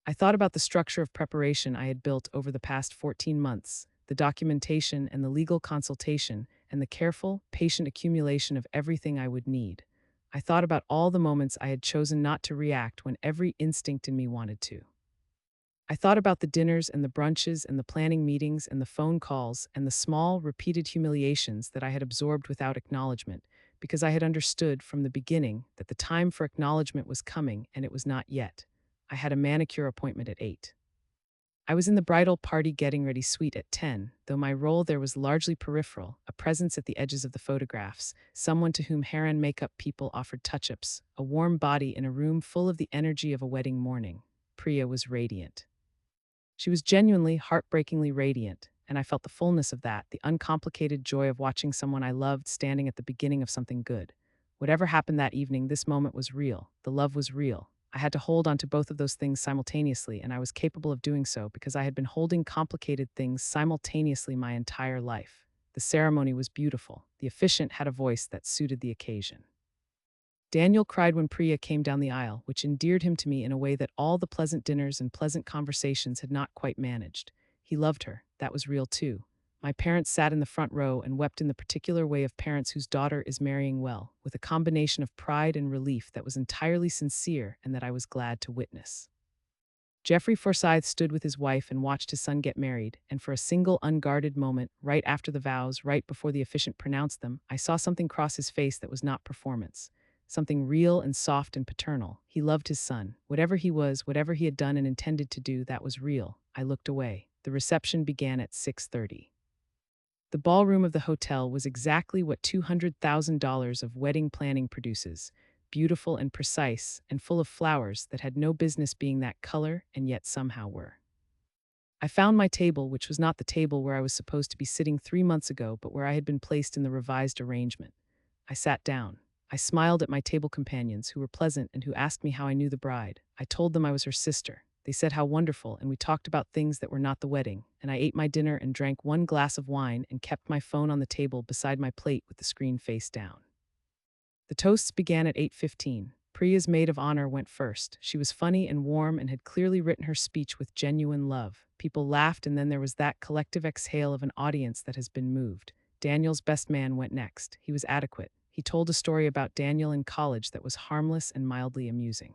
I thought about the structure of preparation I had built over the past 14 months, the documentation and the legal consultation, and the careful, patient accumulation of everything I would need. I thought about all the moments I had chosen not to react when every instinct in me wanted to. I thought about the dinners and the brunches and the planning meetings and the phone calls and the small, repeated humiliations that I had absorbed without acknowledgement, because I had understood from the beginning that the time for acknowledgement was coming and it was not yet. I had a manicure appointment at 8. I was in the bridal party getting ready suite at 10, though my role there was largely peripheral, a presence at the edges of the photographs, someone to whom hair and makeup people offered touch-ups, a warm body in a room full of the energy of a wedding morning. Priya was radiant. She was genuinely, heartbreakingly radiant, and I felt the fullness of that, the uncomplicated joy of watching someone I loved standing at the beginning of something good. Whatever happened that evening, this moment was real. The love was real. I had to hold on to both of those things simultaneously, and I was capable of doing so because I had been holding complicated things simultaneously my entire life. The ceremony was beautiful. The officiant had a voice that suited the occasion. Daniel cried when Priya came down the aisle, which endeared him to me in a way that all the pleasant dinners and pleasant conversations had not quite managed. He loved her. That was real too. My parents sat in the front row and wept in the particular way of parents whose daughter is marrying well, with a combination of pride and relief that was entirely sincere and that I was glad to witness. Jeffrey Forsyth stood with his wife and watched his son get married, and for a single unguarded moment, right after the vows, right before the officiant pronounced them, I saw something cross his face that was not performance. Something real and soft and paternal. He loved his son. Whatever he was, whatever he had done and intended to do, that was real. I looked away. The reception began at 6:30. The ballroom of the hotel was exactly what $200,000 of wedding planning produces, beautiful and precise and full of flowers that had no business being that color and yet somehow were. I found my table, which was not the table where I was supposed to be sitting 3 months ago, but where I had been placed in the revised arrangement. I sat down. I smiled at my table companions, who were pleasant and who asked me how I knew the bride. I told them I was her sister. They said how wonderful, and we talked about things that were not the wedding, and I ate my dinner and drank one glass of wine and kept my phone on the table beside my plate with the screen face down. The toasts began at 8:15. Priya's maid of honor went first. She was funny and warm and had clearly written her speech with genuine love. People laughed, and then there was that collective exhale of an audience that has been moved. Daniel's best man went next. He was adequate. He told a story about Daniel in college that was harmless and mildly amusing.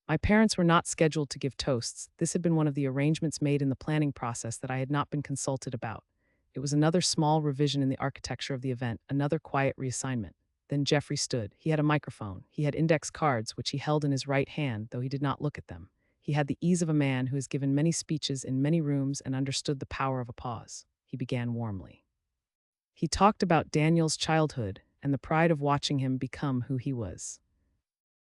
My parents were not scheduled to give toasts. This had been one of the arrangements made in the planning process that I had not been consulted about. It was another small revision in the architecture of the event, another quiet reassignment. Then Jeffrey stood. He had a microphone. He had index cards, which he held in his right hand, though he did not look at them. He had the ease of a man who has given many speeches in many rooms and understood the power of a pause. He began warmly. He talked about Daniel's childhood and the pride of watching him become who he was.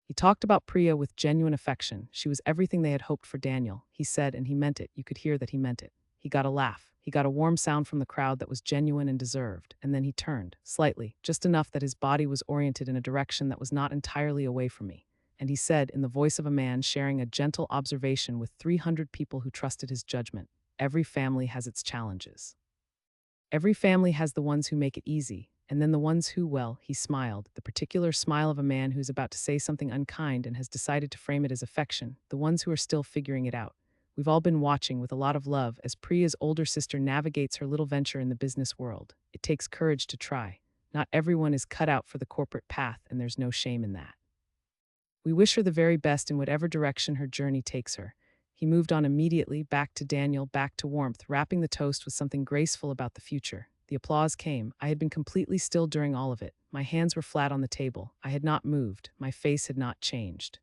He talked about Priya with genuine affection. She was everything they had hoped for Daniel, he said, and he meant it. You could hear that he meant it. He got a laugh. He got a warm sound from the crowd that was genuine and deserved, and then he turned, slightly, just enough that his body was oriented in a direction that was not entirely away from me. And he said, in the voice of a man sharing a gentle observation with 300 people who trusted his judgment, every family has its challenges. Every family has the ones who make it easy, and then the ones who, well, he smiled, the particular smile of a man who's about to say something unkind and has decided to frame it as affection, the ones who are still figuring it out. We've all been watching with a lot of love as Priya's older sister navigates her little venture in the business world. It takes courage to try. Not everyone is cut out for the corporate path, and there's no shame in that. We wish her the very best in whatever direction her journey takes her. He moved on immediately, back to Daniel, back to warmth, wrapping the toast with something graceful about the future. The applause came. I had been completely still during all of it. My hands were flat on the table. I had not moved. My face had not changed.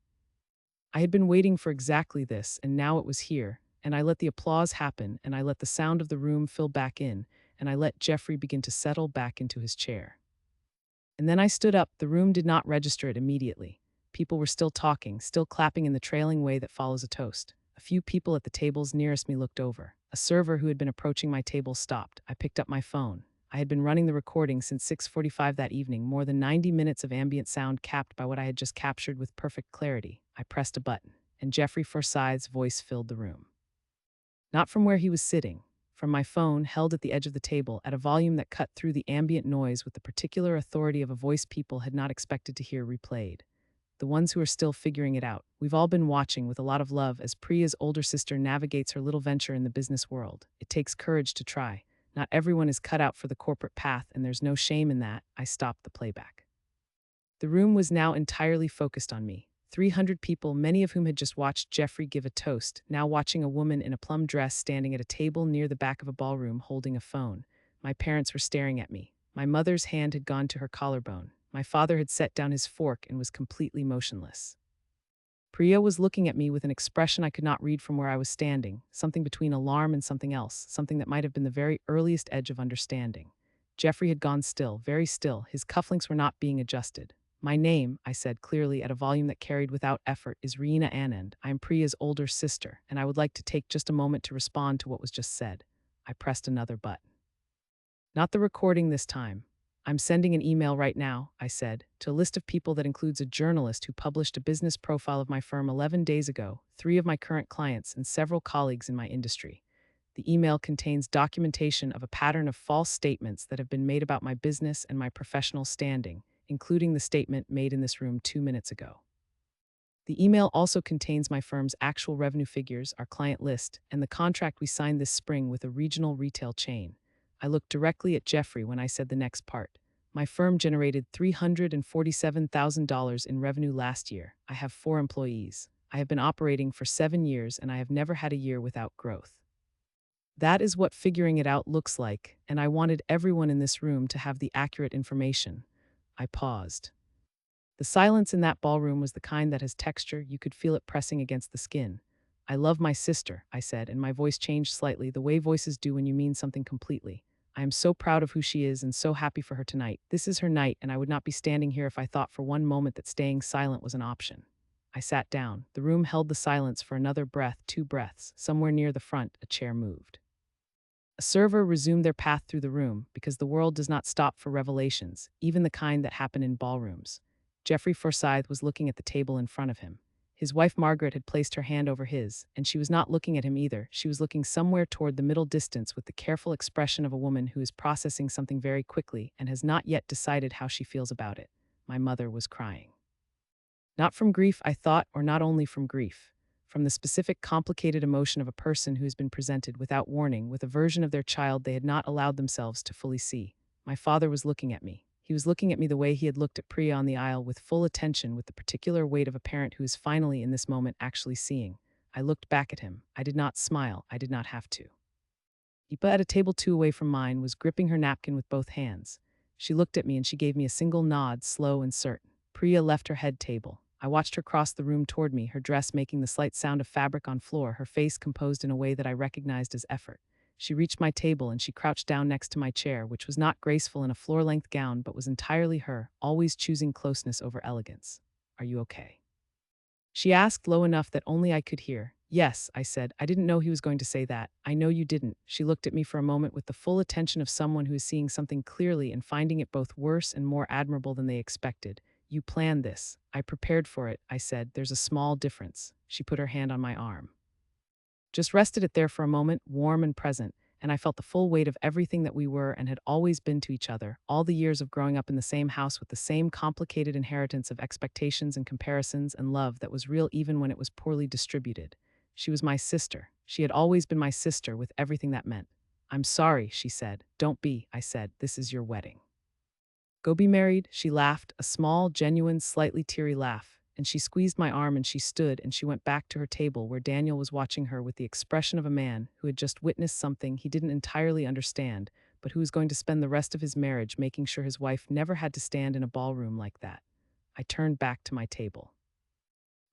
I had been waiting for exactly this, and now it was here, and I let the applause happen, and I let the sound of the room fill back in, and I let Jeffrey begin to settle back into his chair. And then I stood up. The room did not register it immediately. People were still talking, still clapping in the trailing way that follows a toast. A few people at the tables nearest me looked over. A server who had been approaching my table stopped. I picked up my phone. I had been running the recording since 6:45 that evening, more than 90 minutes of ambient sound capped by what I had just captured with perfect clarity. I pressed a button, and Jeffrey Forsyth's voice filled the room. Not from where he was sitting, from my phone held at the edge of the table at a volume that cut through the ambient noise with the particular authority of a voice people had not expected to hear replayed. The ones who are still figuring it out. We've all been watching with a lot of love as Priya's older sister navigates her little venture in the business world. It takes courage to try. Not everyone is cut out for the corporate path, and there's no shame in that. I stopped the playback. The room was now entirely focused on me. 300 people, many of whom had just watched Jeffrey give a toast, now watching a woman in a plum dress standing at a table near the back of a ballroom holding a phone. My parents were staring at me. My mother's hand had gone to her collarbone. My father had set down his fork and was completely motionless. Priya was looking at me with an expression I could not read from where I was standing, something between alarm and something else, something that might have been the very earliest edge of understanding. Jeffrey had gone still, very still. His cufflinks were not being adjusted. My name, I said clearly at a volume that carried without effort, is Reena Anand. I am Priya's older sister, and I would like to take just a moment to respond to what was just said. I pressed another button. Not the recording this time. I'm sending an email right now, I said, to a list of people that includes a journalist who published a business profile of my firm 11 days ago, 3 of my current clients, and several colleagues in my industry. The email contains documentation of a pattern of false statements that have been made about my business and my professional standing, including the statement made in this room 2 minutes ago. The email also contains my firm's actual revenue figures, our client list, and the contract we signed this spring with a regional retail chain. I looked directly at Jeffrey when I said the next part. My firm generated $347,000 in revenue last year. I have 4 employees. I have been operating for 7 years, and I have never had a year without growth. That is what figuring it out looks like, and I wanted everyone in this room to have the accurate information. I paused. The silence in that ballroom was the kind that has texture. You could feel it pressing against the skin. I love my sister, I said, and my voice changed slightly, the way voices do when you mean something completely. I am so proud of who she is and so happy for her tonight. This is her night, and I would not be standing here if I thought for one moment that staying silent was an option. I sat down. The room held the silence for another breath, 2 breaths. Somewhere near the front, a chair moved. A server resumed their path through the room, because the world does not stop for revelations, even the kind that happen in ballrooms. Jeffrey Forsyth was looking at the table in front of him. His wife Margaret had placed her hand over his, and she was not looking at him either. She was looking somewhere toward the middle distance with the careful expression of a woman who is processing something very quickly and has not yet decided how she feels about it. My mother was crying. Not from grief, I thought, or not only from grief. From the specific complicated emotion of a person who has been presented without warning with a version of their child they had not allowed themselves to fully see. My father was looking at me. He was looking at me the way he had looked at Priya on the aisle, with full attention, with the particular weight of a parent who is finally, in this moment, actually seeing. I looked back at him. I did not smile. I did not have to. Deepa, at a table 2 away from mine, was gripping her napkin with both hands. She looked at me and she gave me a single nod, slow and certain. Priya left her head table. I watched her cross the room toward me, her dress making the slight sound of fabric on floor, her face composed in a way that I recognized as effort. She reached my table and she crouched down next to my chair, which was not graceful in a floor-length gown but was entirely her, always choosing closeness over elegance. "Are you okay?" She asked, low enough that only I could hear. "Yes," I said. "I didn't know he was going to say that." "I know you didn't." She looked at me for a moment with the full attention of someone who is seeing something clearly and finding it both worse and more admirable than they expected. "You planned this." "I prepared for it," I said. "There's a small difference." She put her hand on my arm. Just rested it there for a moment, warm and present, and I felt the full weight of everything that we were and had always been to each other, all the years of growing up in the same house with the same complicated inheritance of expectations and comparisons and love that was real even when it was poorly distributed. She was my sister. She had always been my sister, with everything that meant. "I'm sorry," she said. "Don't be," I said. "This is your wedding." "Go be married," she laughed, a small, genuine, slightly teary laugh, and she squeezed my arm and she stood and she went back to her table where Daniel was watching her with the expression of a man who had just witnessed something he didn't entirely understand, but who was going to spend the rest of his marriage making sure his wife never had to stand in a ballroom like that. I turned back to my table.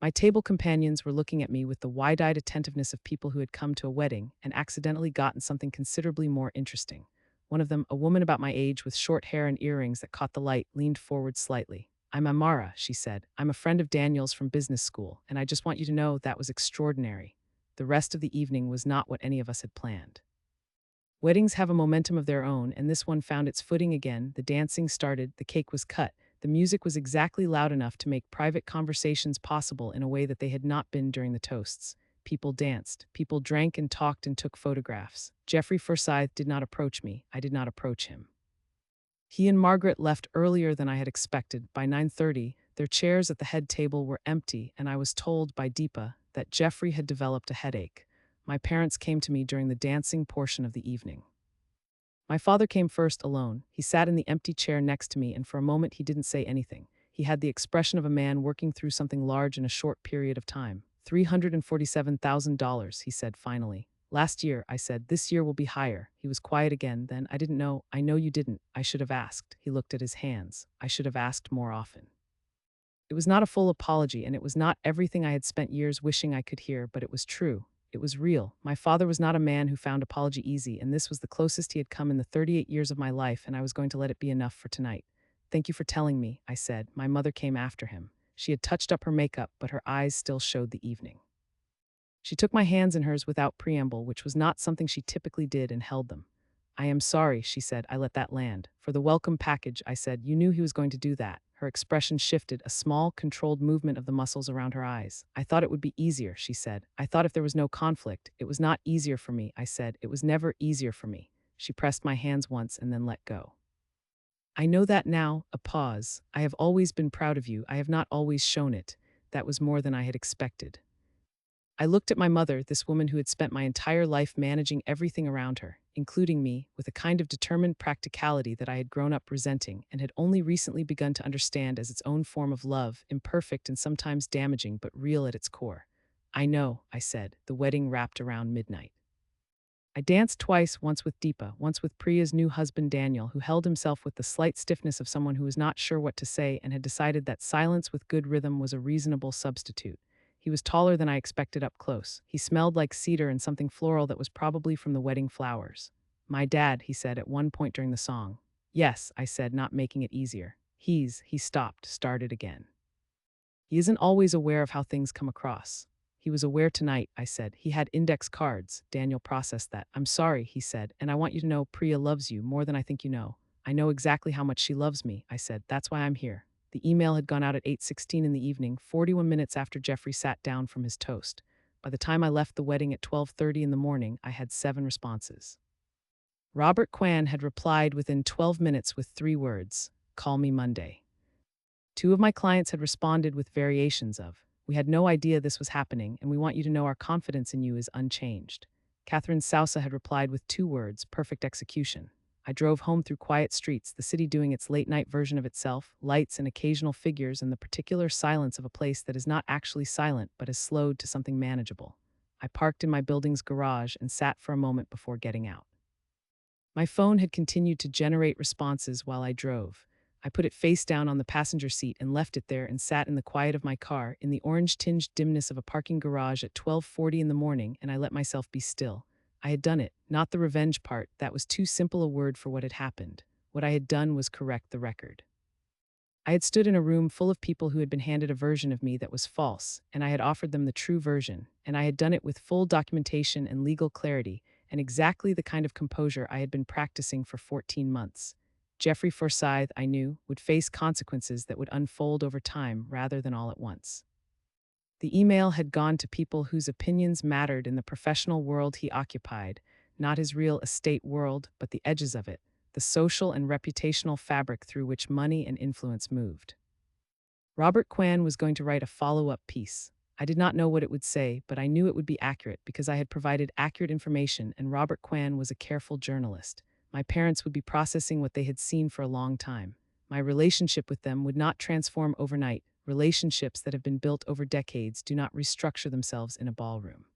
My table companions were looking at me with the wide-eyed attentiveness of people who had come to a wedding and accidentally gotten something considerably more interesting. One of them, a woman about my age with short hair and earrings that caught the light, leaned forward slightly. "I'm Amara," she said. "I'm a friend of Daniel's from business school, and I just want you to know that was extraordinary." The rest of the evening was not what any of us had planned. Weddings have a momentum of their own, and this one found its footing again. The dancing started, the cake was cut, the music was exactly loud enough to make private conversations possible in a way that they had not been during the toasts. People danced, people drank and talked and took photographs. Jeffrey Forsyth did not approach me, I did not approach him. He and Margaret left earlier than I had expected. By 9:30, their chairs at the head table were empty, and I was told by Deepa that Jeffrey had developed a headache. My parents came to me during the dancing portion of the evening. My father came first, alone. He sat in the empty chair next to me, and for a moment he didn't say anything. He had the expression of a man working through something large in a short period of time. $347,000, he said finally. "Last year," I said. "This year will be higher." He was quiet again. Then, "I didn't know." "I know you didn't. I should have asked." He looked at his hands. "I should have asked more often." It was not a full apology, and it was not everything I had spent years wishing I could hear, but it was true. It was real. My father was not a man who found apology easy, and this was the closest he had come in the 38 years of my life, and I was going to let it be enough for tonight. "Thank you for telling me," I said. My mother came after him. She had touched up her makeup, but her eyes still showed the evening. She took my hands in hers without preamble, which was not something she typically did, and held them. "I am sorry," she said. "I let that land." "For the welcome package," I said. "You knew he was going to do that." Her expression shifted, a small, controlled movement of the muscles around her eyes. "I thought it would be easier," she said. "I thought if there was no conflict." "It was not easier for me," I said. "It was never easier for me." She pressed my hands once and then let go. "I know that now." A pause. "I have always been proud of you. I have not always shown it." That was more than I had expected. I looked at my mother, this woman who had spent my entire life managing everything around her, including me, with a kind of determined practicality that I had grown up resenting and had only recently begun to understand as its own form of love, imperfect and sometimes damaging but real at its core. "I know," I said. The wedding wrapped around midnight. I danced twice, once with Deepa, once with Priya's new husband Daniel, who held himself with the slight stiffness of someone who was not sure what to say and had decided that silence with good rhythm was a reasonable substitute. He was taller than I expected up close. He smelled like cedar and something floral that was probably from the wedding flowers. "My dad," he said at one point during the song. "Yes," I said, not making it easier. He stopped, started again. "He isn't always aware of how things come across." "He was aware tonight," I said. "He had index cards." Daniel processed that. "I'm sorry," he said, "and I want you to know Priya loves you more than I think you know." "I know exactly how much she loves me," I said. "That's why I'm here." The email had gone out at 8:16 in the evening, 41 minutes after Jeffrey sat down from his toast. By the time I left the wedding at 12:30 in the morning, I had 7 responses. Robert Kwan had replied within 12 minutes with 3 words: "Call me Monday." 2 of my clients had responded with variations of, "We had no idea this was happening, and we want you to know our confidence in you is unchanged." Catherine Sousa had replied with 2 words: "Perfect execution." I drove home through quiet streets, the city doing its late night version of itself, lights and occasional figures, and the particular silence of a place that is not actually silent but has slowed to something manageable. I parked in my building's garage and sat for a moment before getting out. My phone had continued to generate responses while I drove. I put it face down on the passenger seat and left it there and sat in the quiet of my car in the orange-tinged dimness of a parking garage at 12:40 in the morning, and I let myself be still. I had done it, not the revenge part, that was too simple a word for what had happened. What I had done was correct the record. I had stood in a room full of people who had been handed a version of me that was false, and I had offered them the true version, and I had done it with full documentation and legal clarity, and exactly the kind of composure I had been practicing for 14 months. Jeffrey Forsyth, I knew, would face consequences that would unfold over time rather than all at once. The email had gone to people whose opinions mattered in the professional world he occupied, not his real estate world, but the edges of it, the social and reputational fabric through which money and influence moved. Robert Quan was going to write a follow-up piece. I did not know what it would say, but I knew it would be accurate because I had provided accurate information and Robert Quan was a careful journalist. My parents would be processing what they had seen for a long time. My relationship with them would not transform overnight. Relationships that have been built over decades do not restructure themselves in a ballroom.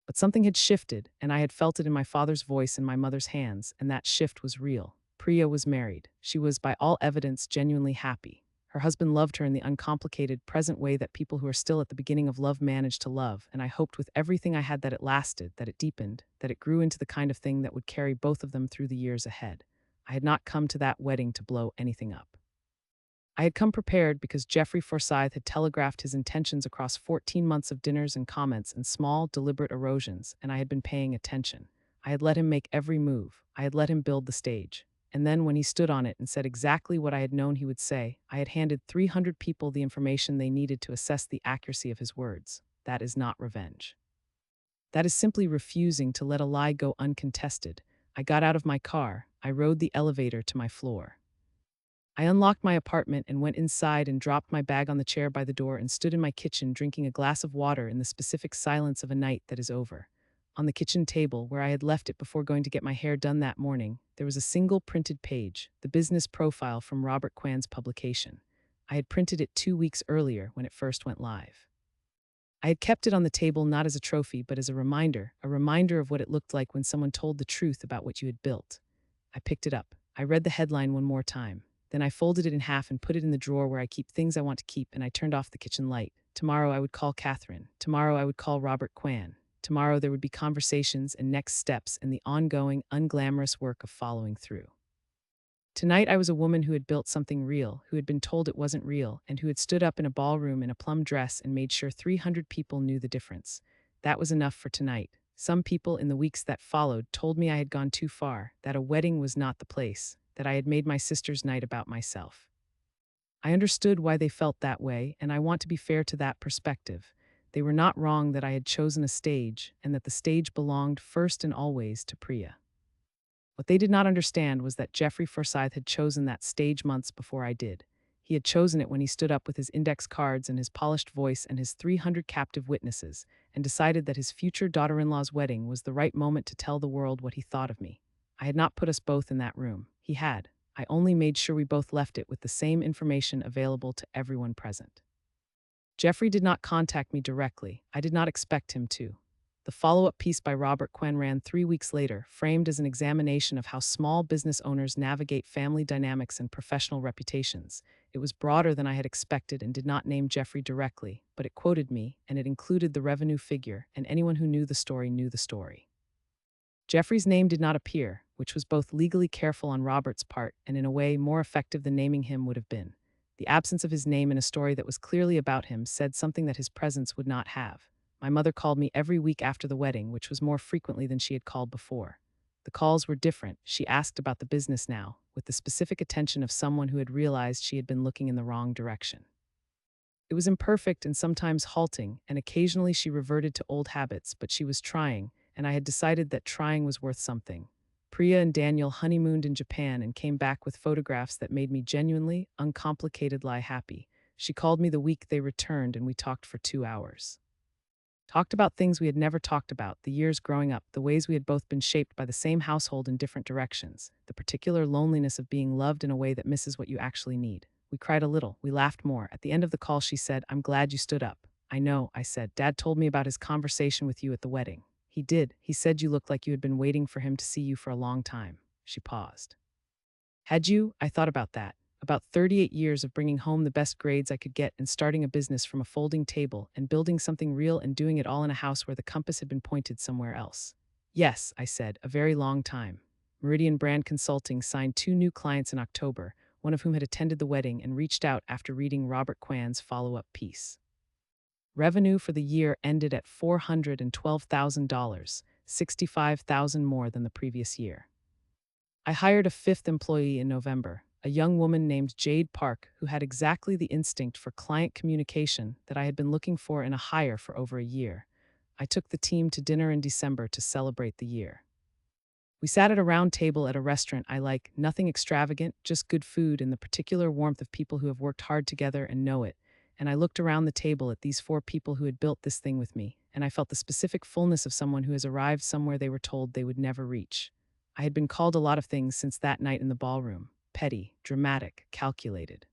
But something had shifted, and I had felt it in my father's voice and my mother's hands, and that shift was real. Priya was married. She was, by all evidence, genuinely happy. Her husband loved her in the uncomplicated, present way that people who are still at the beginning of love manage to love, and I hoped with everything I had that it lasted, that it deepened, that it grew into the kind of thing that would carry both of them through the years ahead. I had not come to that wedding to blow anything up. I had come prepared because Jeffrey Forsyth had telegraphed his intentions across 14 months of dinners and comments and small, deliberate erosions, and I had been paying attention. I had let him make every move. I had let him build the stage. And then when he stood on it and said exactly what I had known he would say, I had handed 300 people the information they needed to assess the accuracy of his words. That is not revenge. That is simply refusing to let a lie go uncontested. I got out of my car. I rode the elevator to my floor. I unlocked my apartment and went inside and dropped my bag on the chair by the door and stood in my kitchen drinking a glass of water in the specific silence of a night that is over. On the kitchen table, where I had left it before going to get my hair done that morning, there was a single printed page, the business profile from Robert Quan's publication. I had printed it 2 weeks earlier when it first went live. I had kept it on the table not as a trophy but as a reminder of what it looked like when someone told the truth about what you had built. I picked it up. I read the headline one more time. Then I folded it in half and put it in the drawer where I keep things I want to keep, and I turned off the kitchen light. Tomorrow I would call Catherine. Tomorrow I would call Robert Quan. Tomorrow there would be conversations and next steps and the ongoing, unglamorous work of following through. Tonight I was a woman who had built something real, who had been told it wasn't real, and who had stood up in a ballroom in a plum dress and made sure 300 people knew the difference. That was enough for tonight. Some people in the weeks that followed told me I had gone too far, that a wedding was not the place, that I had made my sister's night about myself. I understood why they felt that way, and I want to be fair to that perspective. They were not wrong that I had chosen a stage, and that the stage belonged first and always to Priya. What they did not understand was that Jeffrey Forsyth had chosen that stage months before I did. He had chosen it when he stood up with his index cards and his polished voice and his 300 captive witnesses, and decided that his future daughter-in-law's wedding was the right moment to tell the world what he thought of me. I had not put us both in that room. He had. I only made sure we both left it with the same information available to everyone present. Jeffrey did not contact me directly. I did not expect him to. The follow-up piece by Robert Quan ran 3 weeks later, framed as an examination of how small business owners navigate family dynamics and professional reputations. It was broader than I had expected and did not name Jeffrey directly, but it quoted me, and it included the revenue figure, and anyone who knew the story knew the story. Jeffrey's name did not appear, which was both legally careful on Robert's part and in a way more effective than naming him would have been. The absence of his name in a story that was clearly about him said something that his presence would not have. My mother called me every week after the wedding, which was more frequently than she had called before. The calls were different. She asked about the business now, with the specific attention of someone who had realized she had been looking in the wrong direction. It was imperfect and sometimes halting, and occasionally she reverted to old habits, but she was trying, and I had decided that trying was worth something. Priya and Daniel honeymooned in Japan and came back with photographs that made me genuinely, uncomplicated lie happy. She called me the week they returned and we talked for 2 hours. Talked about things we had never talked about, the years growing up, the ways we had both been shaped by the same household in different directions, the particular loneliness of being loved in a way that misses what you actually need. We cried a little, we laughed more. At the end of the call, she said, "I'm glad you stood up." "I know," I said. "Dad told me about his conversation with you at the wedding." "He did. He said you looked like you had been waiting for him to see you for a long time." She paused. "Had you?" I thought about that. About 38 years of bringing home the best grades I could get and starting a business from a folding table and building something real and doing it all in a house where the compass had been pointed somewhere else. "Yes," I said, "a very long time." Meridian Brand Consulting signed 2 new clients in October, one of whom had attended the wedding and reached out after reading Robert Quann's follow-up piece. Revenue for the year ended at $412,000, $65,000 more than the previous year. I hired a 5th employee in November, a young woman named Jade Park who had exactly the instinct for client communication that I had been looking for in a hire for over a year. I took the team to dinner in December to celebrate the year. We sat at a round table at a restaurant I like, nothing extravagant, just good food and the particular warmth of people who have worked hard together and know it. And I looked around the table at these 4 people who had built this thing with me, and I felt the specific fullness of someone who has arrived somewhere they were told they would never reach. I had been called a lot of things since that night in the ballroom: petty, dramatic, calculated.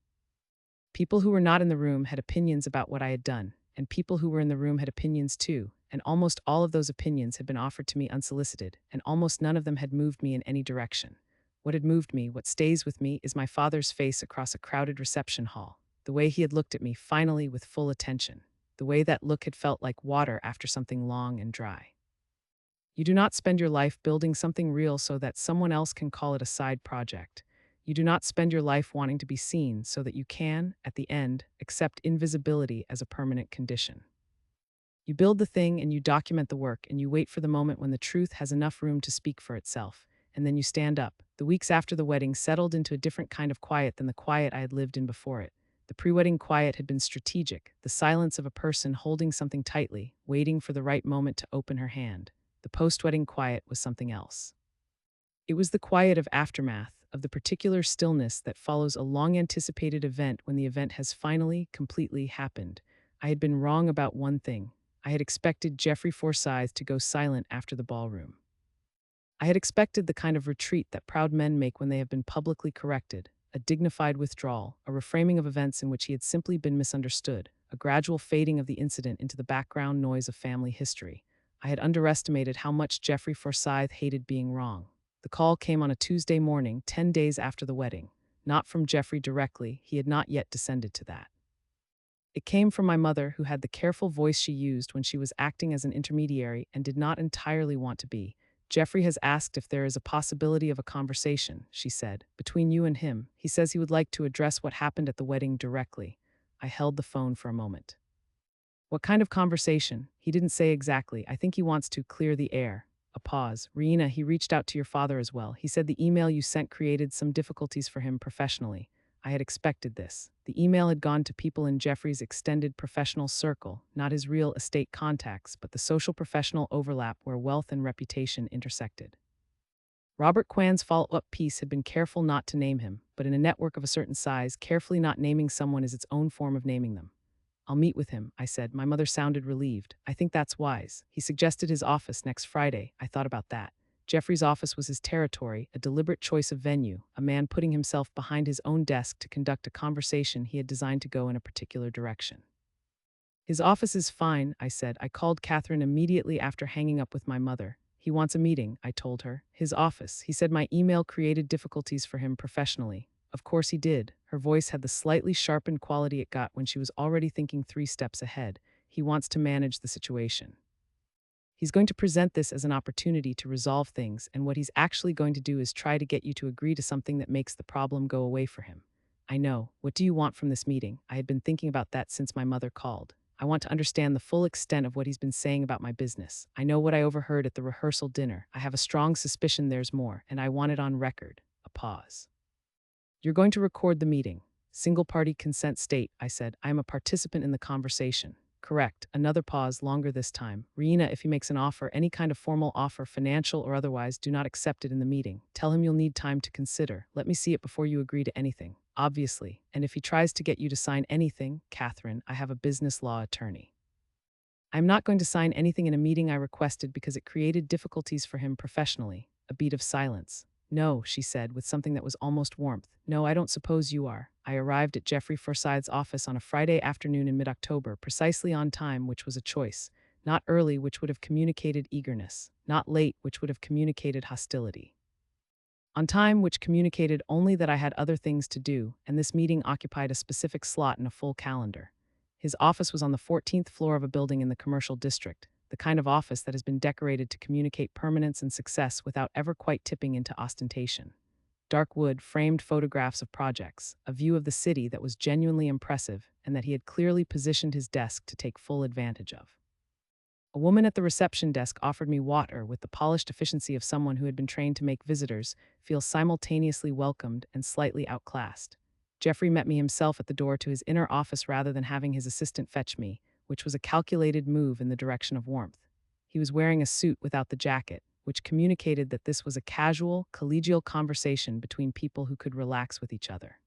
People who were not in the room had opinions about what I had done, and people who were in the room had opinions too, and almost all of those opinions had been offered to me unsolicited, and almost none of them had moved me in any direction. What had moved me, what stays with me, is my father's face across a crowded reception hall, the way he had looked at me finally with full attention, the way that look had felt like water after something long and dry. You do not spend your life building something real so that someone else can call it a side project. You do not spend your life wanting to be seen so that you can, at the end, accept invisibility as a permanent condition. You build the thing and you document the work and you wait for the moment when the truth has enough room to speak for itself, and then you stand up. The weeks after the wedding settled into a different kind of quiet than the quiet I had lived in before it. The pre-wedding quiet had been strategic, the silence of a person holding something tightly, waiting for the right moment to open her hand. The post-wedding quiet was something else. It was the quiet of aftermath, of the particular stillness that follows a long-anticipated event when the event has finally, completely happened. I had been wrong about one thing. I had expected Jeffrey Forsyth to go silent after the ballroom. I had expected the kind of retreat that proud men make when they have been publicly corrected, a dignified withdrawal, a reframing of events in which he had simply been misunderstood, a gradual fading of the incident into the background noise of family history. I had underestimated how much Jeffrey Forsyth hated being wrong. The call came on a Tuesday morning, 10 days after the wedding. Not from Jeffrey directly, he had not yet descended to that. It came from my mother, who had the careful voice she used when she was acting as an intermediary and did not entirely want to be. "Jeffrey has asked if there is a possibility of a conversation," she said, "between you and him. He says he would like to address what happened at the wedding directly." I held the phone for a moment. "What kind of conversation?" "He didn't say exactly. I think he wants to clear the air." A pause. "Reena, he reached out to your father as well. He said the email you sent created some difficulties for him professionally." I had expected this. The email had gone to people in Jeffrey's extended professional circle, not his real estate contacts, but the social professional overlap where wealth and reputation intersected. Robert Quann's follow-up piece had been careful not to name him, but in a network of a certain size, carefully not naming someone is its own form of naming them. "I'll meet with him," I said. My mother sounded relieved. "I think that's wise. He suggested his office next Friday." I thought about that. Jeffrey's office was his territory, a deliberate choice of venue, a man putting himself behind his own desk to conduct a conversation he had designed to go in a particular direction. "His office is fine," I said. I called Catherine immediately after hanging up with my mother. "He wants a meeting," I told her. "His office." He said my email created difficulties for him professionally. Of course he did. Her voice had the slightly sharpened quality it got when she was already thinking 3 steps ahead. "He wants to manage the situation. He's going to present this as an opportunity to resolve things, and what he's actually going to do is try to get you to agree to something that makes the problem go away for him." "I know. What do you want from this meeting?" I had been thinking about that since my mother called. "I want to understand the full extent of what he's been saying about my business. I know what I overheard at the rehearsal dinner. I have a strong suspicion there's more, and I want it on record." A pause. "You're going to record the meeting." "Single-party consent state," I said. "I am a participant in the conversation." "Correct." Another pause, longer this time. "Reena, if he makes an offer, any kind of formal offer, financial or otherwise, do not accept it in the meeting. Tell him you'll need time to consider. Let me see it before you agree to anything. Obviously. And if he tries to get you to sign anything, Catherine, I have a business law attorney." I'm not going to sign anything in a meeting I requested because it created difficulties for him professionally. A beat of silence. No, she said, with something that was almost warmth. No, I don't suppose you are. I arrived at Jeffrey Forsythe's office on a Friday afternoon in mid-October, precisely on time, which was a choice. Not early, which would have communicated eagerness. Not late, which would have communicated hostility. On time, which communicated only that I had other things to do, and this meeting occupied a specific slot in a full calendar. His office was on the 14th floor of a building in the commercial district, the kind of office that has been decorated to communicate permanence and success without ever quite tipping into ostentation. Dark wood framed photographs of projects, a view of the city that was genuinely impressive and that he had clearly positioned his desk to take full advantage of. A woman at the reception desk offered me water with the polished efficiency of someone who had been trained to make visitors feel simultaneously welcomed and slightly outclassed. Jeffrey met me himself at the door to his inner office rather than having his assistant fetch me, which was a calculated move in the direction of warmth. He was wearing a suit without the jacket, which communicated that this was a casual, collegial conversation between people who could relax with each other.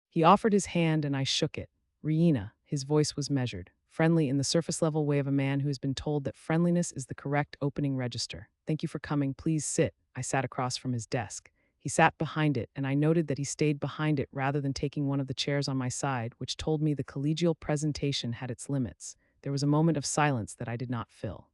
He offered his hand and I shook it. Riina, his voice was measured, friendly in the surface-level way of a man who has been told that friendliness is the correct opening register. Thank you for coming, please sit. I sat across from his desk. He sat behind it, and I noted that he stayed behind it rather than taking one of the chairs on my side, which told me the collegial presentation had its limits. There was a moment of silence that I did not fill.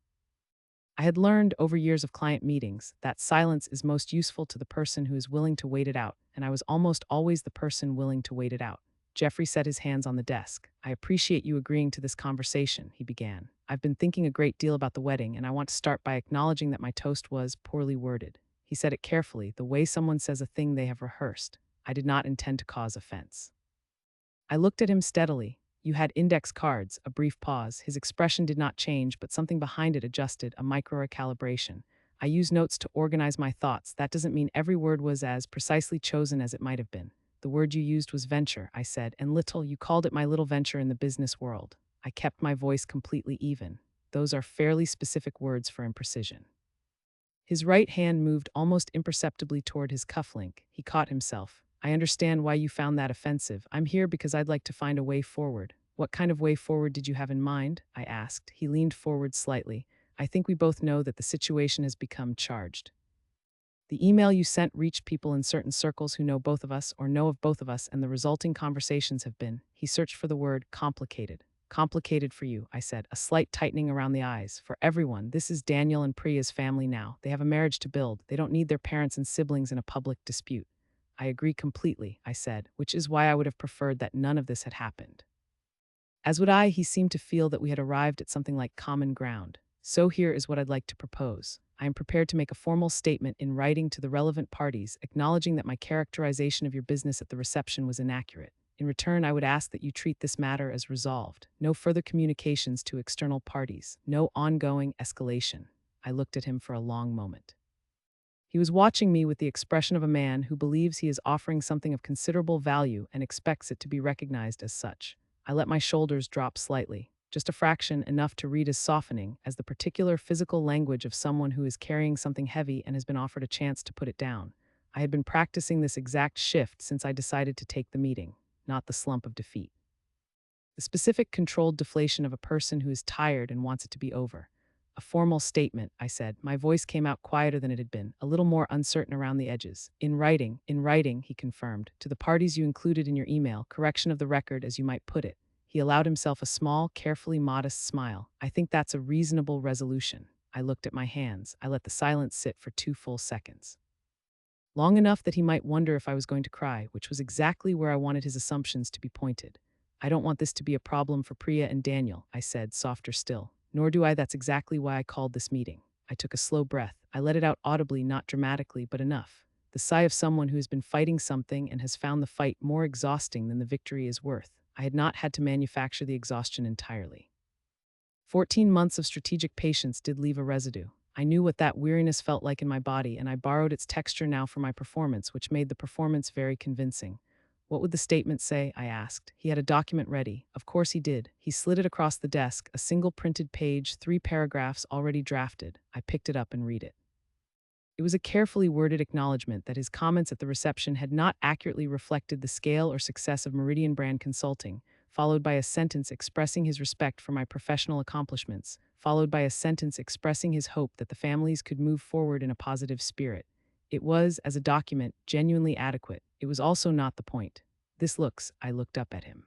I had learned over years of client meetings that silence is most useful to the person who is willing to wait it out, and I was almost always the person willing to wait it out. Jeffrey set his hands on the desk. I appreciate you agreeing to this conversation, he began. I've been thinking a great deal about the wedding, and I want to start by acknowledging that my toast was poorly worded. He said it carefully, the way someone says a thing they have rehearsed. I did not intend to cause offense. I looked at him steadily. You had index cards, a brief pause. His expression did not change, but something behind it adjusted, a micro-recalibration. I use notes to organize my thoughts. That doesn't mean every word was as precisely chosen as it might have been. The word you used was venture, I said, and little, you called it my little venture in the business world. I kept my voice completely even. Those are fairly specific words for imprecision. His right hand moved almost imperceptibly toward his cufflink. He caught himself. I understand why you found that offensive. I'm here because I'd like to find a way forward. What kind of way forward did you have in mind? I asked. He leaned forward slightly. I think we both know that the situation has become charged. The email you sent reached people in certain circles who know both of us or know of both of us, and the resulting conversations have been. He searched for the word complicated. Complicated for you, I said, a slight tightening around the eyes. For everyone, this is Daniel and Priya's family now. They have a marriage to build. They don't need their parents and siblings in a public dispute. I agree completely, I said, which is why I would have preferred that none of this had happened. As would I, he seemed to feel that we had arrived at something like common ground. So here is what I'd like to propose. I am prepared to make a formal statement in writing to the relevant parties, acknowledging that my characterization of your business at the reception was inaccurate. In return, I would ask that you treat this matter as resolved. No further communications to external parties. No ongoing escalation. I looked at him for a long moment. He was watching me with the expression of a man who believes he is offering something of considerable value and expects it to be recognized as such. I let my shoulders drop slightly, just a fraction, enough to read as softening as the particular physical language of someone who is carrying something heavy and has been offered a chance to put it down. I had been practicing this exact shift since I decided to take the meeting, not the slump of defeat. The specific controlled deflation of a person who is tired and wants it to be over. A formal statement, I said. My voice came out quieter than it had been, a little more uncertain around the edges. In writing, he confirmed, to the parties you included in your email, correction of the record as you might put it. He allowed himself a small, carefully modest smile. I think that's a reasonable resolution. I looked at my hands. I let the silence sit for 2 full seconds. Long enough that he might wonder if I was going to cry, which was exactly where I wanted his assumptions to be pointed. I don't want this to be a problem for Priya and Daniel, I said, softer still. Nor do I. That's exactly why I called this meeting. I took a slow breath. I let it out audibly, not dramatically, but enough. The sigh of someone who has been fighting something and has found the fight more exhausting than the victory is worth. I had not had to manufacture the exhaustion entirely. 14 months of strategic patience did leave a residue. I knew what that weariness felt like in my body, and I borrowed its texture now for my performance, which made the performance very convincing. What would the statement say? I asked. He had a document ready. Of course he did. He slid it across the desk, a single printed page, 3 paragraphs already drafted. I picked it up and read it. It was a carefully worded acknowledgement that his comments at the reception had not accurately reflected the scale or success of Meridian Brand Consulting, followed by a sentence expressing his respect for my professional accomplishments, followed by a sentence expressing his hope that the families could move forward in a positive spirit. It was, as a document, genuinely adequate. It was also not the point. I looked up at him.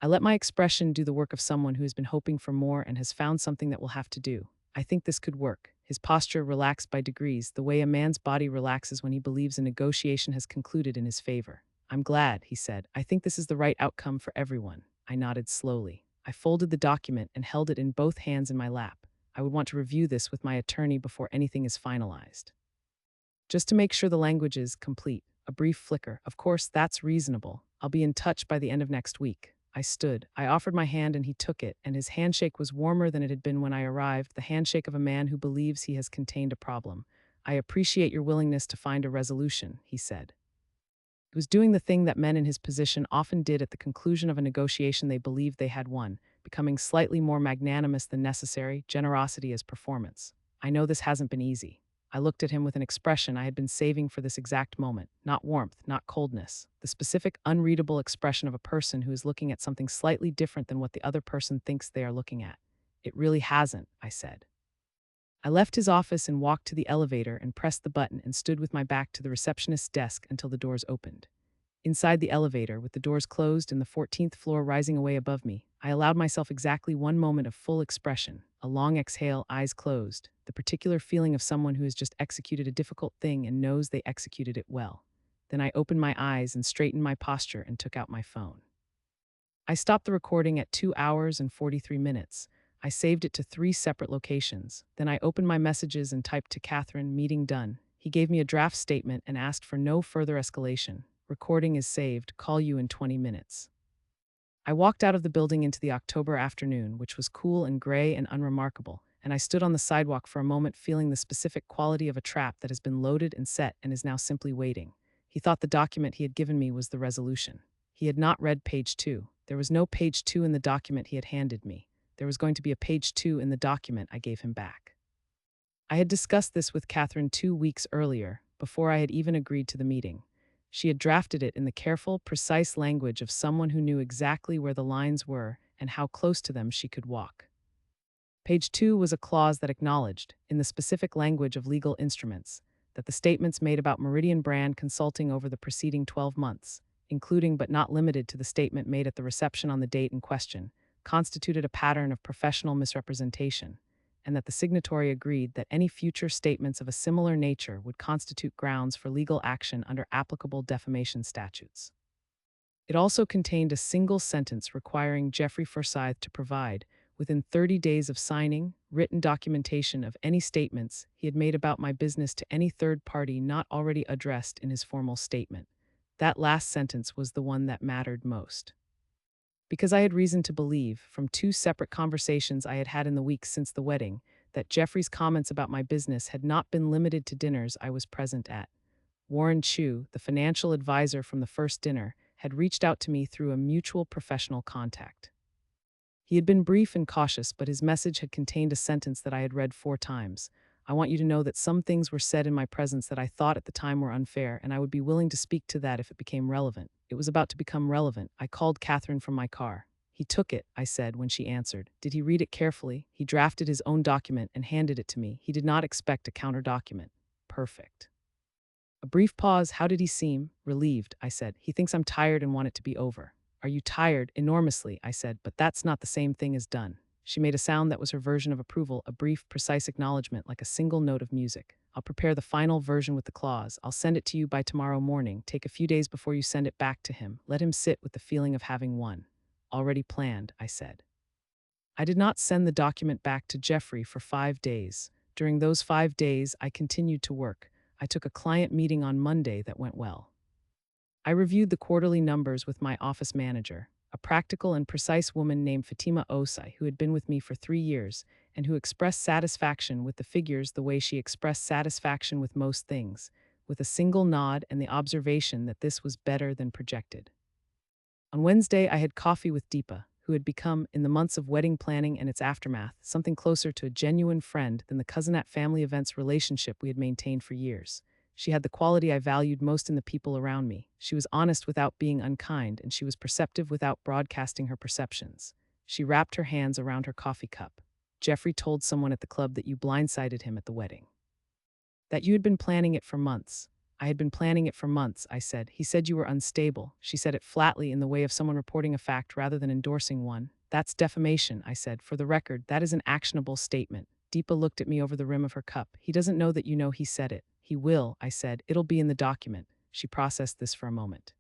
I let my expression do the work of someone who has been hoping for more and has found something that will have to do. I think this could work. His posture relaxed by degrees, the way a man's body relaxes when he believes a negotiation has concluded in his favor. I'm glad, he said. I think this is the right outcome for everyone. I nodded slowly. I folded the document and held it in both hands in my lap. I would want to review this with my attorney before anything is finalized. Just to make sure the language is complete. A brief flicker. Of course, that's reasonable. I'll be in touch by the end of next week. I stood. I offered my hand and he took it, and his handshake was warmer than it had been when I arrived, the handshake of a man who believes he has contained a problem. I appreciate your willingness to find a resolution, he said. He was doing the thing that men in his position often did at the conclusion of a negotiation they believed they had won, becoming slightly more magnanimous than necessary, generosity as performance. I know this hasn't been easy. I looked at him with an expression I had been saving for this exact moment. Not warmth, not coldness. The specific, unreadable expression of a person who is looking at something slightly different than what the other person thinks they are looking at. It really hasn't, I said. I left his office and walked to the elevator and pressed the button and stood with my back to the receptionist's desk until the doors opened. Inside the elevator, with the doors closed and the 14th floor rising away above me, I allowed myself exactly one moment of full expression, a long exhale, eyes closed, the particular feeling of someone who has just executed a difficult thing and knows they executed it well. Then I opened my eyes and straightened my posture and took out my phone. I stopped the recording at 2 hours and 43 minutes. I saved it to 3 separate locations. Then I opened my messages and typed to Catherine, meeting done. He gave me a draft statement and asked for no further escalation. Recording is saved. Call you in 20 minutes. I walked out of the building into the October afternoon, which was cool and gray and unremarkable, and I stood on the sidewalk for a moment feeling the specific quality of a trap that has been loaded and set and is now simply waiting. He thought the document he had given me was the resolution. He had not read page 2. There was no page 2 in the document he had handed me. There was going to be a page 2 in the document I gave him back. I had discussed this with Catherine 2 weeks earlier, before I had even agreed to the meeting. She had drafted it in the careful, precise language of someone who knew exactly where the lines were and how close to them she could walk. Page 2 was a clause that acknowledged, in the specific language of legal instruments, that the statements made about Meridian Brand Consulting over the preceding 12 months, including but not limited to the statement made at the reception on the date in question, constituted a pattern of professional misrepresentation, and that the signatory agreed that any future statements of a similar nature would constitute grounds for legal action under applicable defamation statutes. It also contained a single sentence requiring Jeffrey Forsyth to provide, within 30 days of signing, written documentation of any statements he had made about my business to any third party not already addressed in his formal statement. That last sentence was the one that mattered most. Because I had reason to believe, from 2 separate conversations I had had in the weeks since the wedding, that Jeffrey's comments about my business had not been limited to dinners I was present at. Warren Chu, the financial advisor from the first dinner, had reached out to me through a mutual professional contact. He had been brief and cautious, but his message had contained a sentence that I had read 4 times. I want you to know that some things were said in my presence that I thought at the time were unfair, and I would be willing to speak to that if it became relevant. It was about to become relevant. I called Catherine from my car. He took it, I said when she answered. Did he read it carefully? He drafted his own document and handed it to me. He did not expect a counter document. Perfect. A brief pause. How did he seem? Relieved, I said. He thinks I'm tired and want it to be over. Are you tired? Enormously, I said, but that's not the same thing as done. She made a sound that was her version of approval, a brief, precise acknowledgement like a single note of music. I'll prepare the final version with the clause. I'll send it to you by tomorrow morning. Take a few days before you send it back to him. Let him sit with the feeling of having won. Already planned, I said. I did not send the document back to Jeffrey for 5 days. During those 5 days, I continued to work. I took a client meeting on Monday that went well. I reviewed the quarterly numbers with my office manager, a practical and precise woman named Fatima Osai, who had been with me for 3 years and who expressed satisfaction with the figures the way she expressed satisfaction with most things, with a single nod and the observation that this was better than projected. On Wednesday, I had coffee with Deepa, who had become, in the months of wedding planning and its aftermath, something closer to a genuine friend than the cousinette family events relationship we had maintained for years. She had the quality I valued most in the people around me. She was honest without being unkind, and she was perceptive without broadcasting her perceptions. She wrapped her hands around her coffee cup. Jeffrey told someone at the club that you blindsided him at the wedding. That you had been planning it for months. I had been planning it for months, I said. He said you were unstable. She said it flatly in the way of someone reporting a fact rather than endorsing one. That's defamation, I said. For the record, that is an actionable statement. Deepa looked at me over the rim of her cup. He doesn't know that you know he said it. He will, I said. It'll be in the document. She processed this for a moment.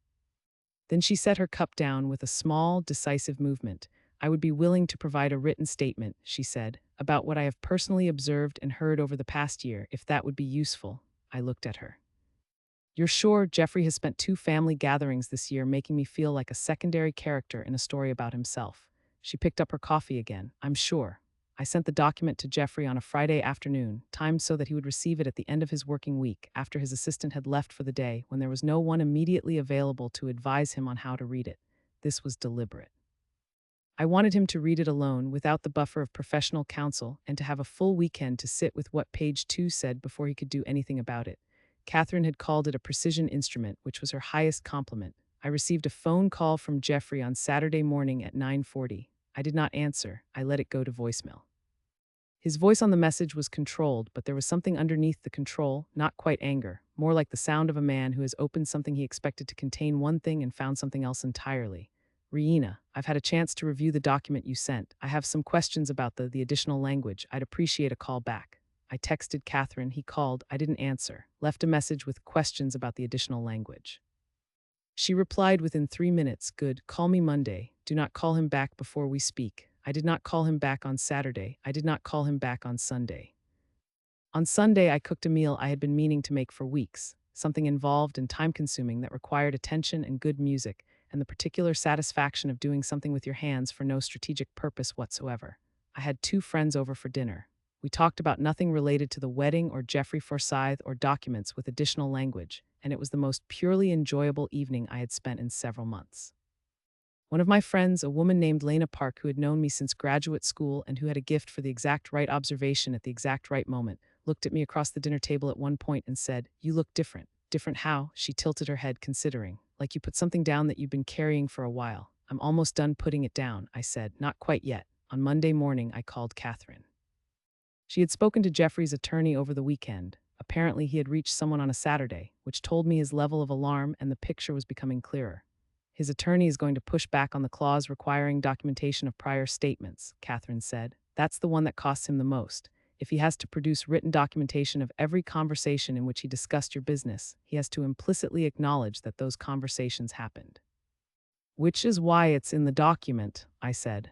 Then she set her cup down with a small, decisive movement. I would be willing to provide a written statement, she said, about what I have personally observed and heard over the past year, if that would be useful. I looked at her. You're sure Jeffrey has spent 2 family gatherings this year making me feel like a secondary character in a story about himself. She picked up her coffee again. I'm sure. I sent the document to Jeffrey on a Friday afternoon, timed so that he would receive it at the end of his working week, after his assistant had left for the day, when there was no one immediately available to advise him on how to read it. This was deliberate. I wanted him to read it alone, without the buffer of professional counsel, and to have a full weekend to sit with what page 2 said before he could do anything about it. Catherine had called it a precision instrument, which was her highest compliment. I received a phone call from Jeffrey on Saturday morning at 9:40. I did not answer. I let it go to voicemail. His voice on the message was controlled, but there was something underneath the control, not quite anger, more like the sound of a man who has opened something he expected to contain one thing and found something else entirely. Reina, I've had a chance to review the document you sent. I have some questions about the additional language. I'd appreciate a call back. I texted Catherine. He called. I didn't answer. Left a message with questions about the additional language. She replied within 3 minutes. Good. Call me Monday. Do not call him back before we speak. I did not call him back on Saturday. I did not call him back on Sunday. On Sunday, I cooked a meal I had been meaning to make for weeks, something involved and time-consuming that required attention and good music, and the particular satisfaction of doing something with your hands for no strategic purpose whatsoever. I had 2 friends over for dinner. We talked about nothing related to the wedding or Jeffrey Forsyth or documents with additional language, and it was the most purely enjoyable evening I had spent in several months. One of my friends, a woman named Lena Park, who had known me since graduate school and who had a gift for the exact right observation at the exact right moment, looked at me across the dinner table at one point and said, "You look different." Different how? She tilted her head, considering. Like you put something down that you've been carrying for a while. I'm almost done putting it down, I said. Not quite yet. On Monday morning, I called Catherine. She had spoken to Jeffrey's attorney over the weekend. Apparently, he had reached someone on a Saturday, which told me his level of alarm, and the picture was becoming clearer. His attorney is going to push back on the clause requiring documentation of prior statements, Catherine said. That's the one that costs him the most. If he has to produce written documentation of every conversation in which he discussed your business, he has to implicitly acknowledge that those conversations happened. Which is why it's in the document, I said.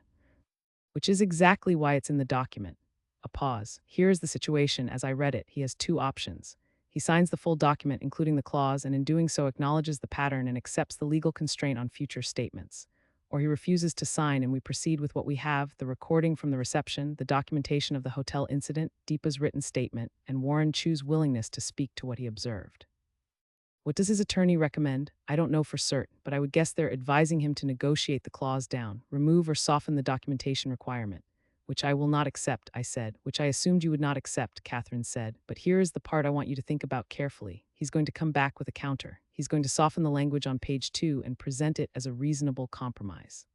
Which is exactly why it's in the document. A pause. Here is the situation as I read it. He has 2 options. He signs the full document, including the clause, and in doing so acknowledges the pattern and accepts the legal constraint on future statements. Or he refuses to sign and we proceed with what we have, the recording from the reception, the documentation of the hotel incident, Deepa's written statement, and Warren Chu's willingness to speak to what he observed. What does his attorney recommend? I don't know for certain, but I would guess they're advising him to negotiate the clause down, remove or soften the documentation requirement. Which I will not accept, I said. Which I assumed you would not accept, Catherine said. But here is the part I want you to think about carefully. He's going to come back with a counter. He's going to soften the language on page 2 and present it as a reasonable compromise.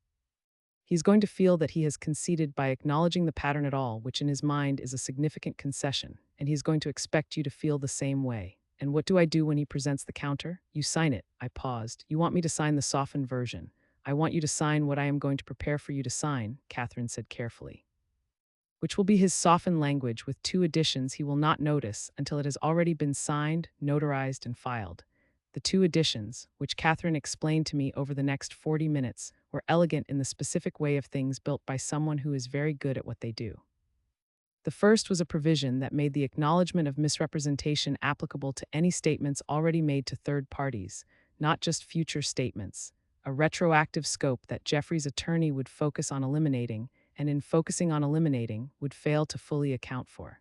He's going to feel that he has conceded by acknowledging the pattern at all, which in his mind is a significant concession, and he's going to expect you to feel the same way. And what do I do when he presents the counter? You sign it. I paused. You want me to sign the softened version. I want you to sign what I am going to prepare for you to sign, Catherine said carefully. Which will be his softened language with 2 additions he will not notice until it has already been signed, notarized, and filed. The 2 additions, which Catherine explained to me over the next 40 minutes, were elegant in the specific way of things built by someone who is very good at what they do. The first was a provision that made the acknowledgement of misrepresentation applicable to any statements already made to third parties, not just future statements, a retroactive scope that Jeffrey's attorney would focus on eliminating, and in focusing on eliminating, would fail to fully account for.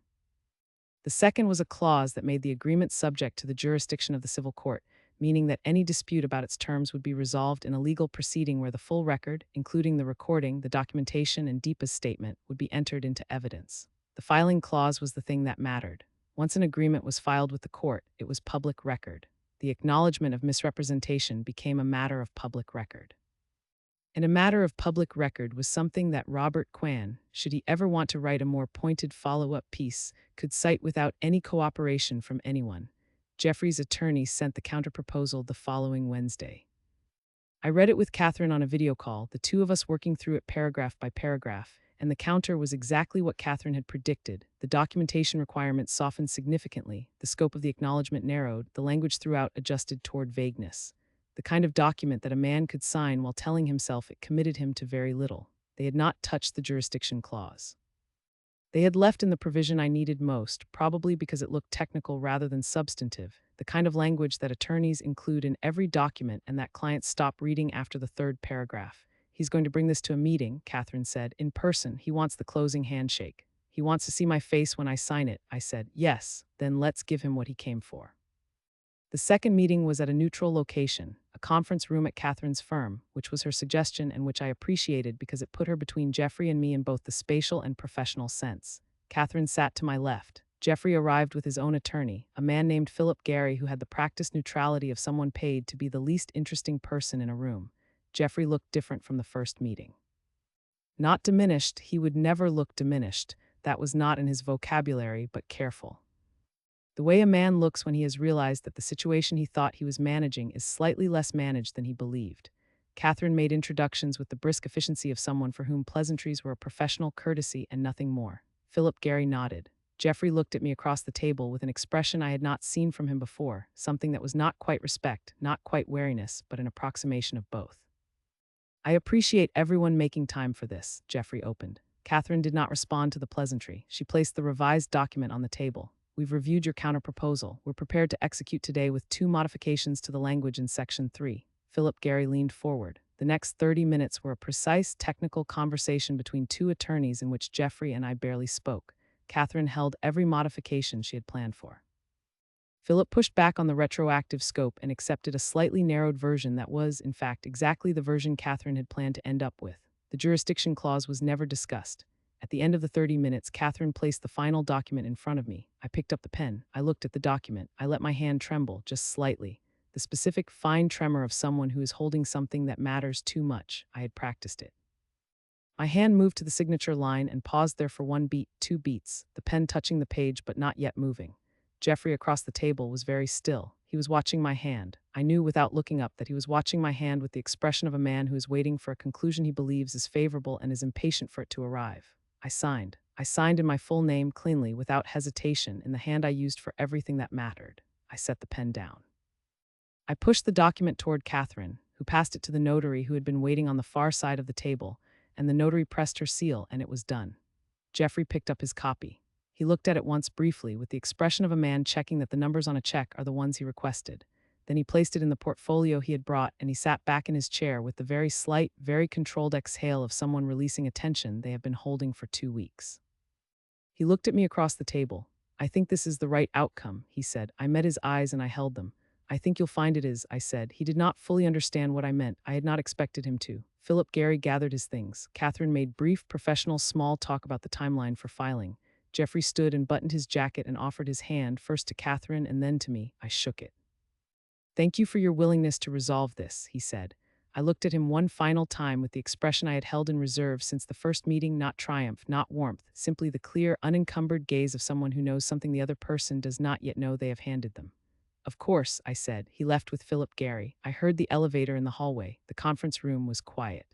The second was a clause that made the agreement subject to the jurisdiction of the civil court, meaning that any dispute about its terms would be resolved in a legal proceeding where the full record, including the recording, the documentation, and Deepa's statement, would be entered into evidence. The filing clause was the thing that mattered. Once an agreement was filed with the court, it was public record. The acknowledgement of misrepresentation became a matter of public record. And a matter of public record was something that Robert Quan, should he ever want to write a more pointed follow-up piece, could cite without any cooperation from anyone. Jeffrey's attorney sent the counterproposal the following Wednesday. I read it with Catherine on a video call, the two of us working through it paragraph by paragraph, and the counter was exactly what Catherine had predicted. The documentation requirements softened significantly, the scope of the acknowledgement narrowed, the language throughout adjusted toward vagueness. The kind of document that a man could sign while telling himself it committed him to very little. They had not touched the jurisdiction clause. They had left in the provision I needed most, probably because it looked technical rather than substantive, the kind of language that attorneys include in every document and that clients stop reading after the third paragraph. He's going to bring this to a meeting, Catherine said, in person. He wants the closing handshake. He wants to see my face when I sign it, I said. Yes, then let's give him what he came for. The second meeting was at a neutral location, a conference room at Catherine's firm, which was her suggestion and which I appreciated because it put her between Jeffrey and me in both the spatial and professional sense. Catherine sat to my left. Jeffrey arrived with his own attorney, a man named Philip Gary who had the practiced neutrality of someone paid to be the least interesting person in a room. Jeffrey looked different from the first meeting. Not diminished, he would never look diminished. That was not in his vocabulary, but careful. The way a man looks when he has realized that the situation he thought he was managing is slightly less managed than he believed. Catherine made introductions with the brisk efficiency of someone for whom pleasantries were a professional courtesy and nothing more. Philip Gary nodded. Jeffrey looked at me across the table with an expression I had not seen from him before, something that was not quite respect, not quite wariness, but an approximation of both. I appreciate everyone making time for this, Jeffrey opened. Catherine did not respond to the pleasantry. She placed the revised document on the table. We've reviewed your counterproposal. We're prepared to execute today with 2 modifications to the language in Section 3. Philip Gary leaned forward. The next 30 minutes were a precise, technical conversation between 2 attorneys in which Jeffrey and I barely spoke. Catherine held every modification she had planned for. Philip pushed back on the retroactive scope and accepted a slightly narrowed version that was, in fact, exactly the version Catherine had planned to end up with. The jurisdiction clause was never discussed. At the end of the 30 minutes, Catherine placed the final document in front of me. I picked up the pen. I looked at the document. I let my hand tremble, just slightly. The specific fine tremor of someone who is holding something that matters too much. I had practiced it. My hand moved to the signature line and paused there for 1 beat, 2 beats, the pen touching the page but not yet moving. Jeffrey across the table was very still. He was watching my hand. I knew without looking up that he was watching my hand with the expression of a man who is waiting for a conclusion he believes is favorable and is impatient for it to arrive. I signed. I signed in my full name cleanly, without hesitation, in the hand I used for everything that mattered. I set the pen down. I pushed the document toward Catherine, who passed it to the notary who had been waiting on the far side of the table, and the notary pressed her seal, and it was done. Jeffrey picked up his copy. He looked at it once briefly, with the expression of a man checking that the numbers on a check are the ones he requested. Then he placed it in the portfolio he had brought, and he sat back in his chair with the very slight, very controlled exhale of someone releasing a tension they have been holding for 2 weeks. He looked at me across the table. I think this is the right outcome, he said. I met his eyes and I held them. I think you'll find it is, I said. He did not fully understand what I meant. I had not expected him to. Philip Gary gathered his things. Catherine made brief, professional small talk about the timeline for filing. Jeffrey stood and buttoned his jacket and offered his hand, first to Catherine and then to me. I shook it. Thank you for your willingness to resolve this, he said. I looked at him one final time with the expression I had held in reserve since the first meeting, not triumph, not warmth, simply the clear, unencumbered gaze of someone who knows something the other person does not yet know they have handed them. Of course, I said. He left with Philip Gary. I heard the elevator in the hallway. The conference room was quiet.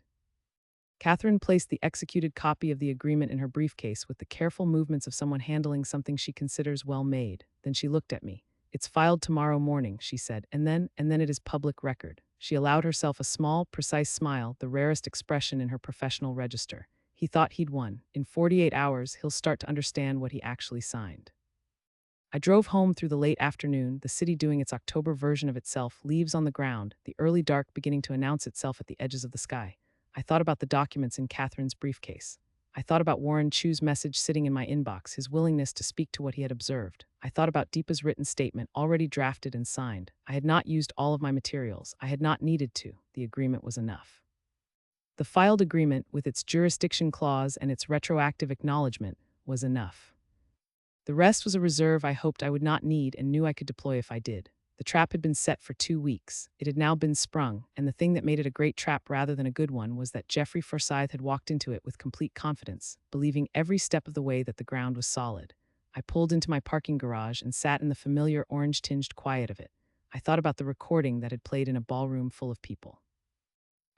Catherine placed the executed copy of the agreement in her briefcase with the careful movements of someone handling something she considers well made. Then she looked at me. It's filed tomorrow morning, she said, and then it is public record. She allowed herself a small, precise smile, the rarest expression in her professional register. He thought he'd won. In 48 hours, he'll start to understand what he actually signed. I drove home through the late afternoon, the city doing its October version of itself, leaves on the ground, the early dark beginning to announce itself at the edges of the sky. I thought about the documents in Catherine's briefcase. I thought about Warren Chu's message sitting in my inbox, his willingness to speak to what he had observed. I thought about Deepa's written statement, already drafted and signed. I had not used all of my materials. I had not needed to. The agreement was enough. The filed agreement, with its jurisdiction clause and its retroactive acknowledgement, was enough. The rest was a reserve I hoped I would not need and knew I could deploy if I did. The trap had been set for 2 weeks. It had now been sprung, and the thing that made it a great trap rather than a good one was that Geoffrey Forsyth had walked into it with complete confidence, believing every step of the way that the ground was solid. I pulled into my parking garage and sat in the familiar orange-tinged quiet of it. I thought about the recording that had played in a ballroom full of people.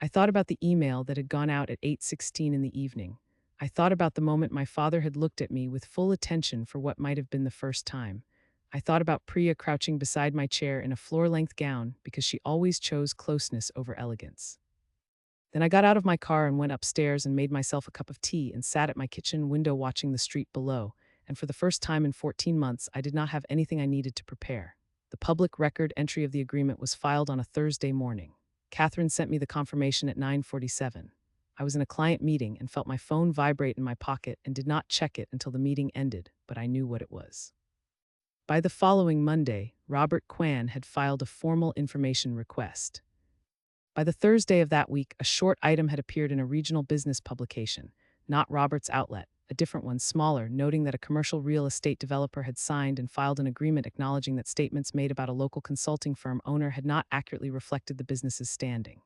I thought about the email that had gone out at 8:16 in the evening. I thought about the moment my father had looked at me with full attention for what might have been the first time. I thought about Priya crouching beside my chair in a floor-length gown because she always chose closeness over elegance. Then I got out of my car and went upstairs and made myself a cup of tea and sat at my kitchen window watching the street below, and for the first time in 14 months I did not have anything I needed to prepare. The public record entry of the agreement was filed on a Thursday morning. Catherine sent me the confirmation at 9:47. I was in a client meeting and felt my phone vibrate in my pocket and did not check it until the meeting ended, but I knew what it was. By the following Monday, Robert Kwan had filed a formal information request. By the Thursday of that week, a short item had appeared in a regional business publication, not Robert's outlet, a different one, smaller, noting that a commercial real estate developer had signed and filed an agreement acknowledging that statements made about a local consulting firm owner had not accurately reflected the business's standing.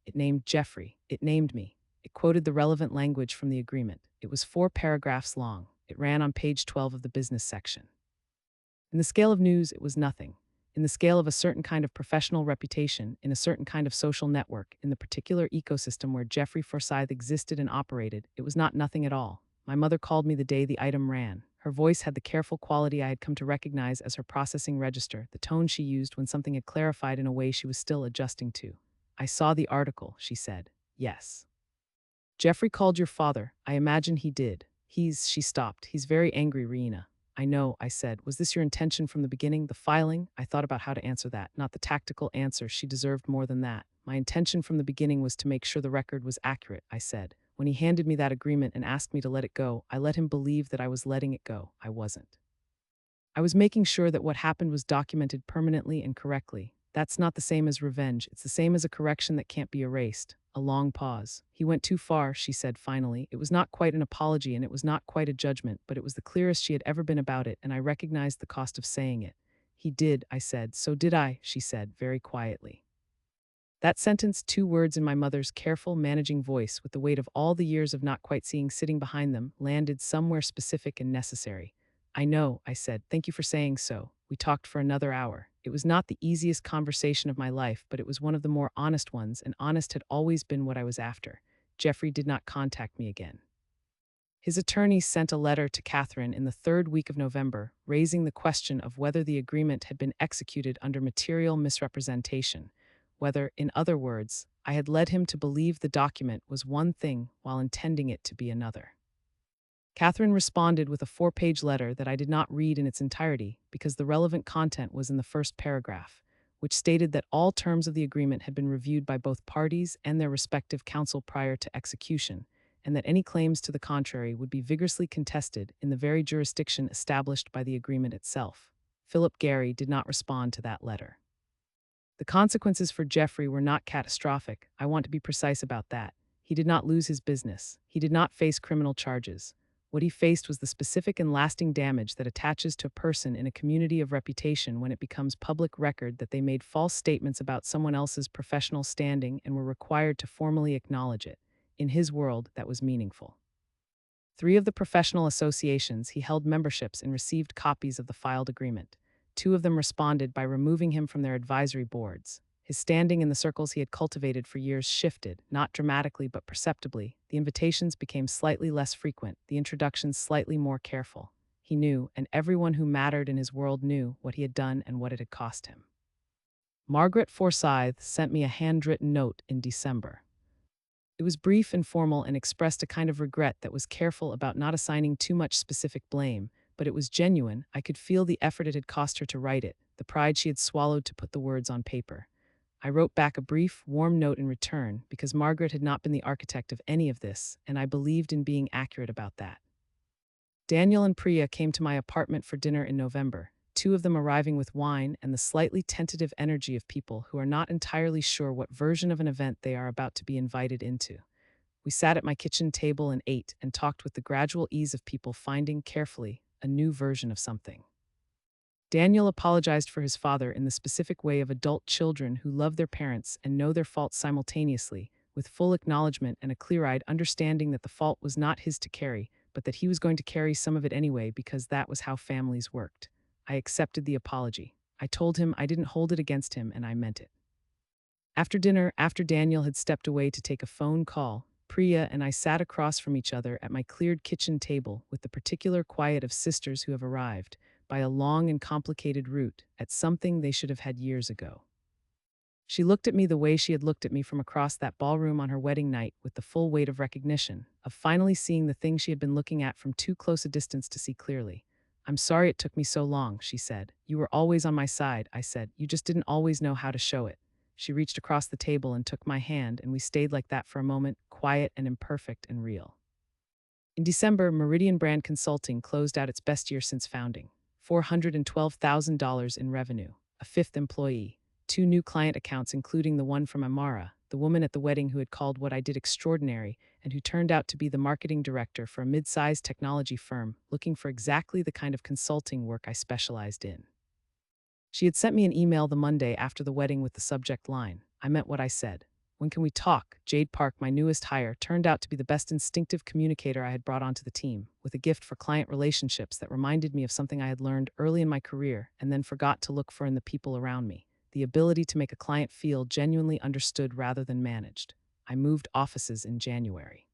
It named Geoffrey. It named me. It quoted the relevant language from the agreement. It was 4 paragraphs long. It ran on page 12 of the business section. In the scale of news, it was nothing. In the scale of a certain kind of professional reputation, in a certain kind of social network, in the particular ecosystem where Geoffrey Forsyth existed and operated, it was not nothing at all. My mother called me the day the item ran. Her voice had the careful quality I had come to recognize as her processing register, the tone she used when something had clarified in a way she was still adjusting to. "I saw the article," she said. "Yes. Geoffrey called your father. I imagine he did. She stopped. He's very angry, Rena." "I know," I said. "Was this your intention from the beginning, the filing?" I thought about how to answer that, not the tactical answer. She deserved more than that. "My intention from the beginning was to make sure the record was accurate," I said. "When he handed me that agreement and asked me to let it go, I let him believe that I was letting it go. I wasn't. I was making sure that what happened was documented permanently and correctly. That's not the same as revenge. It's the same as a correction that can't be erased." A long pause. "He went too far," she said finally. It was not quite an apology and it was not quite a judgment, but it was the clearest she had ever been about it, and I recognized the cost of saying it. "He did," I said. "So did I," she said, very quietly. That sentence, 2 words in my mother's careful, managing voice, with the weight of all the years of not quite seeing sitting behind them, landed somewhere specific and necessary. "I know," I said. "Thank you for saying so." We talked for another hour. It was not the easiest conversation of my life, but it was one of the more honest ones, and honest had always been what I was after. Geoffrey did not contact me again. His attorney sent a letter to Catherine in the 3rd week of November, raising the question of whether the agreement had been executed under material misrepresentation, whether, in other words, I had led him to believe the document was one thing while intending it to be another. Catherine responded with a 4-page letter that I did not read in its entirety because the relevant content was in the first paragraph, which stated that all terms of the agreement had been reviewed by both parties and their respective counsel prior to execution, and that any claims to the contrary would be vigorously contested in the very jurisdiction established by the agreement itself. Philip Gary did not respond to that letter. The consequences for Geoffrey were not catastrophic. I want to be precise about that. He did not lose his business. He did not face criminal charges. What he faced was the specific and lasting damage that attaches to a person in a community of reputation when it becomes public record that they made false statements about someone else's professional standing and were required to formally acknowledge it. In his world, that was meaningful. 3 of the professional associations he held memberships and received copies of the filed agreement. 2 of them responded by removing him from their advisory boards. His standing in the circles he had cultivated for years shifted, not dramatically but perceptibly. The invitations became slightly less frequent, the introductions slightly more careful. He knew, and everyone who mattered in his world knew, what he had done and what it had cost him. Margaret Forsyth sent me a handwritten note in December. It was brief and formal and expressed a kind of regret that was careful about not assigning too much specific blame, but it was genuine. I could feel the effort it had cost her to write it, the pride she had swallowed to put the words on paper. I wrote back a brief, warm note in return because Margaret had not been the architect of any of this, and I believed in being accurate about that. Daniel and Priya came to my apartment for dinner in November, 2 of them arriving with wine and the slightly tentative energy of people who are not entirely sure what version of an event they are about to be invited into. We sat at my kitchen table and ate and talked with the gradual ease of people finding, carefully, a new version of something. Daniel apologized for his father in the specific way of adult children who love their parents and know their faults simultaneously, with full acknowledgement and a clear-eyed understanding that the fault was not his to carry, but that he was going to carry some of it anyway because that was how families worked. I accepted the apology. I told him I didn't hold it against him and I meant it. After dinner, after Daniel had stepped away to take a phone call, Priya and I sat across from each other at my cleared kitchen table with the particular quiet of sisters who have arrived, by a long and complicated route, at something they should have had years ago. She looked at me the way she had looked at me from across that ballroom on her wedding night, with the full weight of recognition, of finally seeing the thing she had been looking at from too close a distance to see clearly. "I'm sorry it took me so long," she said. "You were always on my side," I said. "You just didn't always know how to show it." She reached across the table and took my hand, and we stayed like that for a moment, quiet and imperfect and real. In December, Meridian Brand Consulting closed out its best year since founding. $412,000 in revenue, a fifth employee, two new client accounts including the one from Amara, the woman at the wedding who had called what I did extraordinary and who turned out to be the marketing director for a mid-sized technology firm looking for exactly the kind of consulting work I specialized in. She had sent me an email the Monday after the wedding with the subject line, "I meant what I said. When can we talk?" Jade Park, my newest hire, turned out to be the best instinctive communicator I had brought onto the team, with a gift for client relationships that reminded me of something I had learned early in my career and then forgot to look for in the people around me: the ability to make a client feel genuinely understood rather than managed. I moved offices in January.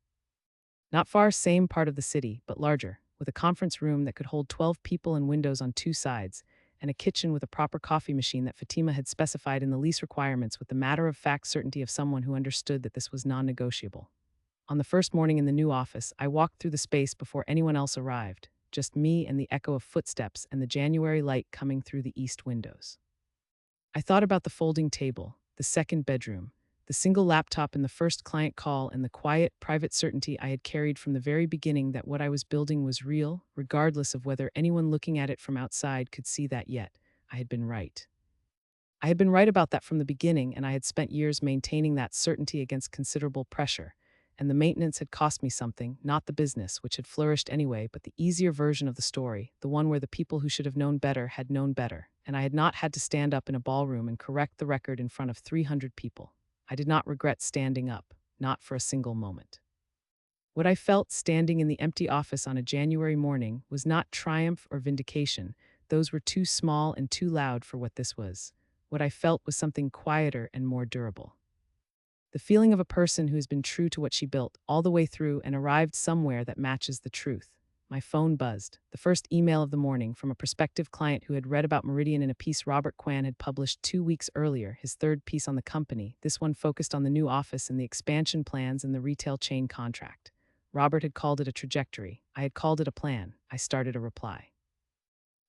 Not far, same part of the city, but larger, with a conference room that could hold 12 people and windows on two sides, and a kitchen with a proper coffee machine that Fatima had specified in the lease requirements with the matter-of-fact certainty of someone who understood that this was non-negotiable. On the first morning in the new office, I walked through the space before anyone else arrived, just me and the echo of footsteps and the January light coming through the east windows. I thought about the folding table, the second bedroom, the single laptop in the first client call, and the quiet, private certainty I had carried from the very beginning that what I was building was real, regardless of whether anyone looking at it from outside could see that yet. I had been right. I had been right about that from the beginning, and I had spent years maintaining that certainty against considerable pressure. And the maintenance had cost me something, not the business, which had flourished anyway, but the easier version of the story, the one where the people who should have known better had known better, and I had not had to stand up in a ballroom and correct the record in front of 300 people. I did not regret standing up, not for a single moment. What I felt standing in the empty office on a January morning was not triumph or vindication. Those were too small and too loud for what this was. What I felt was something quieter and more durable. The feeling of a person who has been true to what she built all the way through and arrived somewhere that matches the truth. My phone buzzed, the first email of the morning from a prospective client who had read about Meridian in a piece Robert Kwan had published 2 weeks earlier, his third piece on the company, this one focused on the new office and the expansion plans and the retail chain contract. Robert had called it a trajectory. I had called it a plan. I started a reply.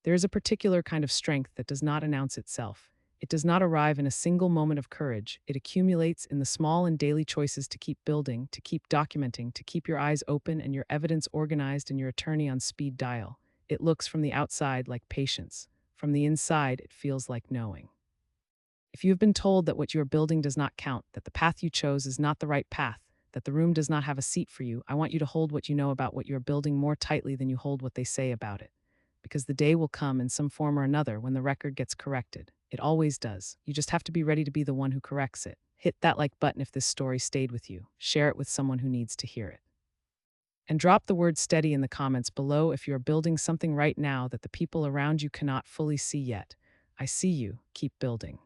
There is a particular kind of strength that does not announce itself. It does not arrive in a single moment of courage. It accumulates in the small and daily choices to keep building, to keep documenting, to keep your eyes open and your evidence organized and your attorney on speed dial. It looks from the outside like patience. From the inside, it feels like knowing. If you have been told that what you are building does not count, that the path you chose is not the right path, that the room does not have a seat for you, I want you to hold what you know about what you are building more tightly than you hold what they say about it. Because the day will come in some form or another when the record gets corrected. It always does. You just have to be ready to be the one who corrects it. Hit that like button if this story stayed with you. Share it with someone who needs to hear it. And drop the word steady in the comments below if you are building something right now that the people around you cannot fully see yet. I see you. Keep building.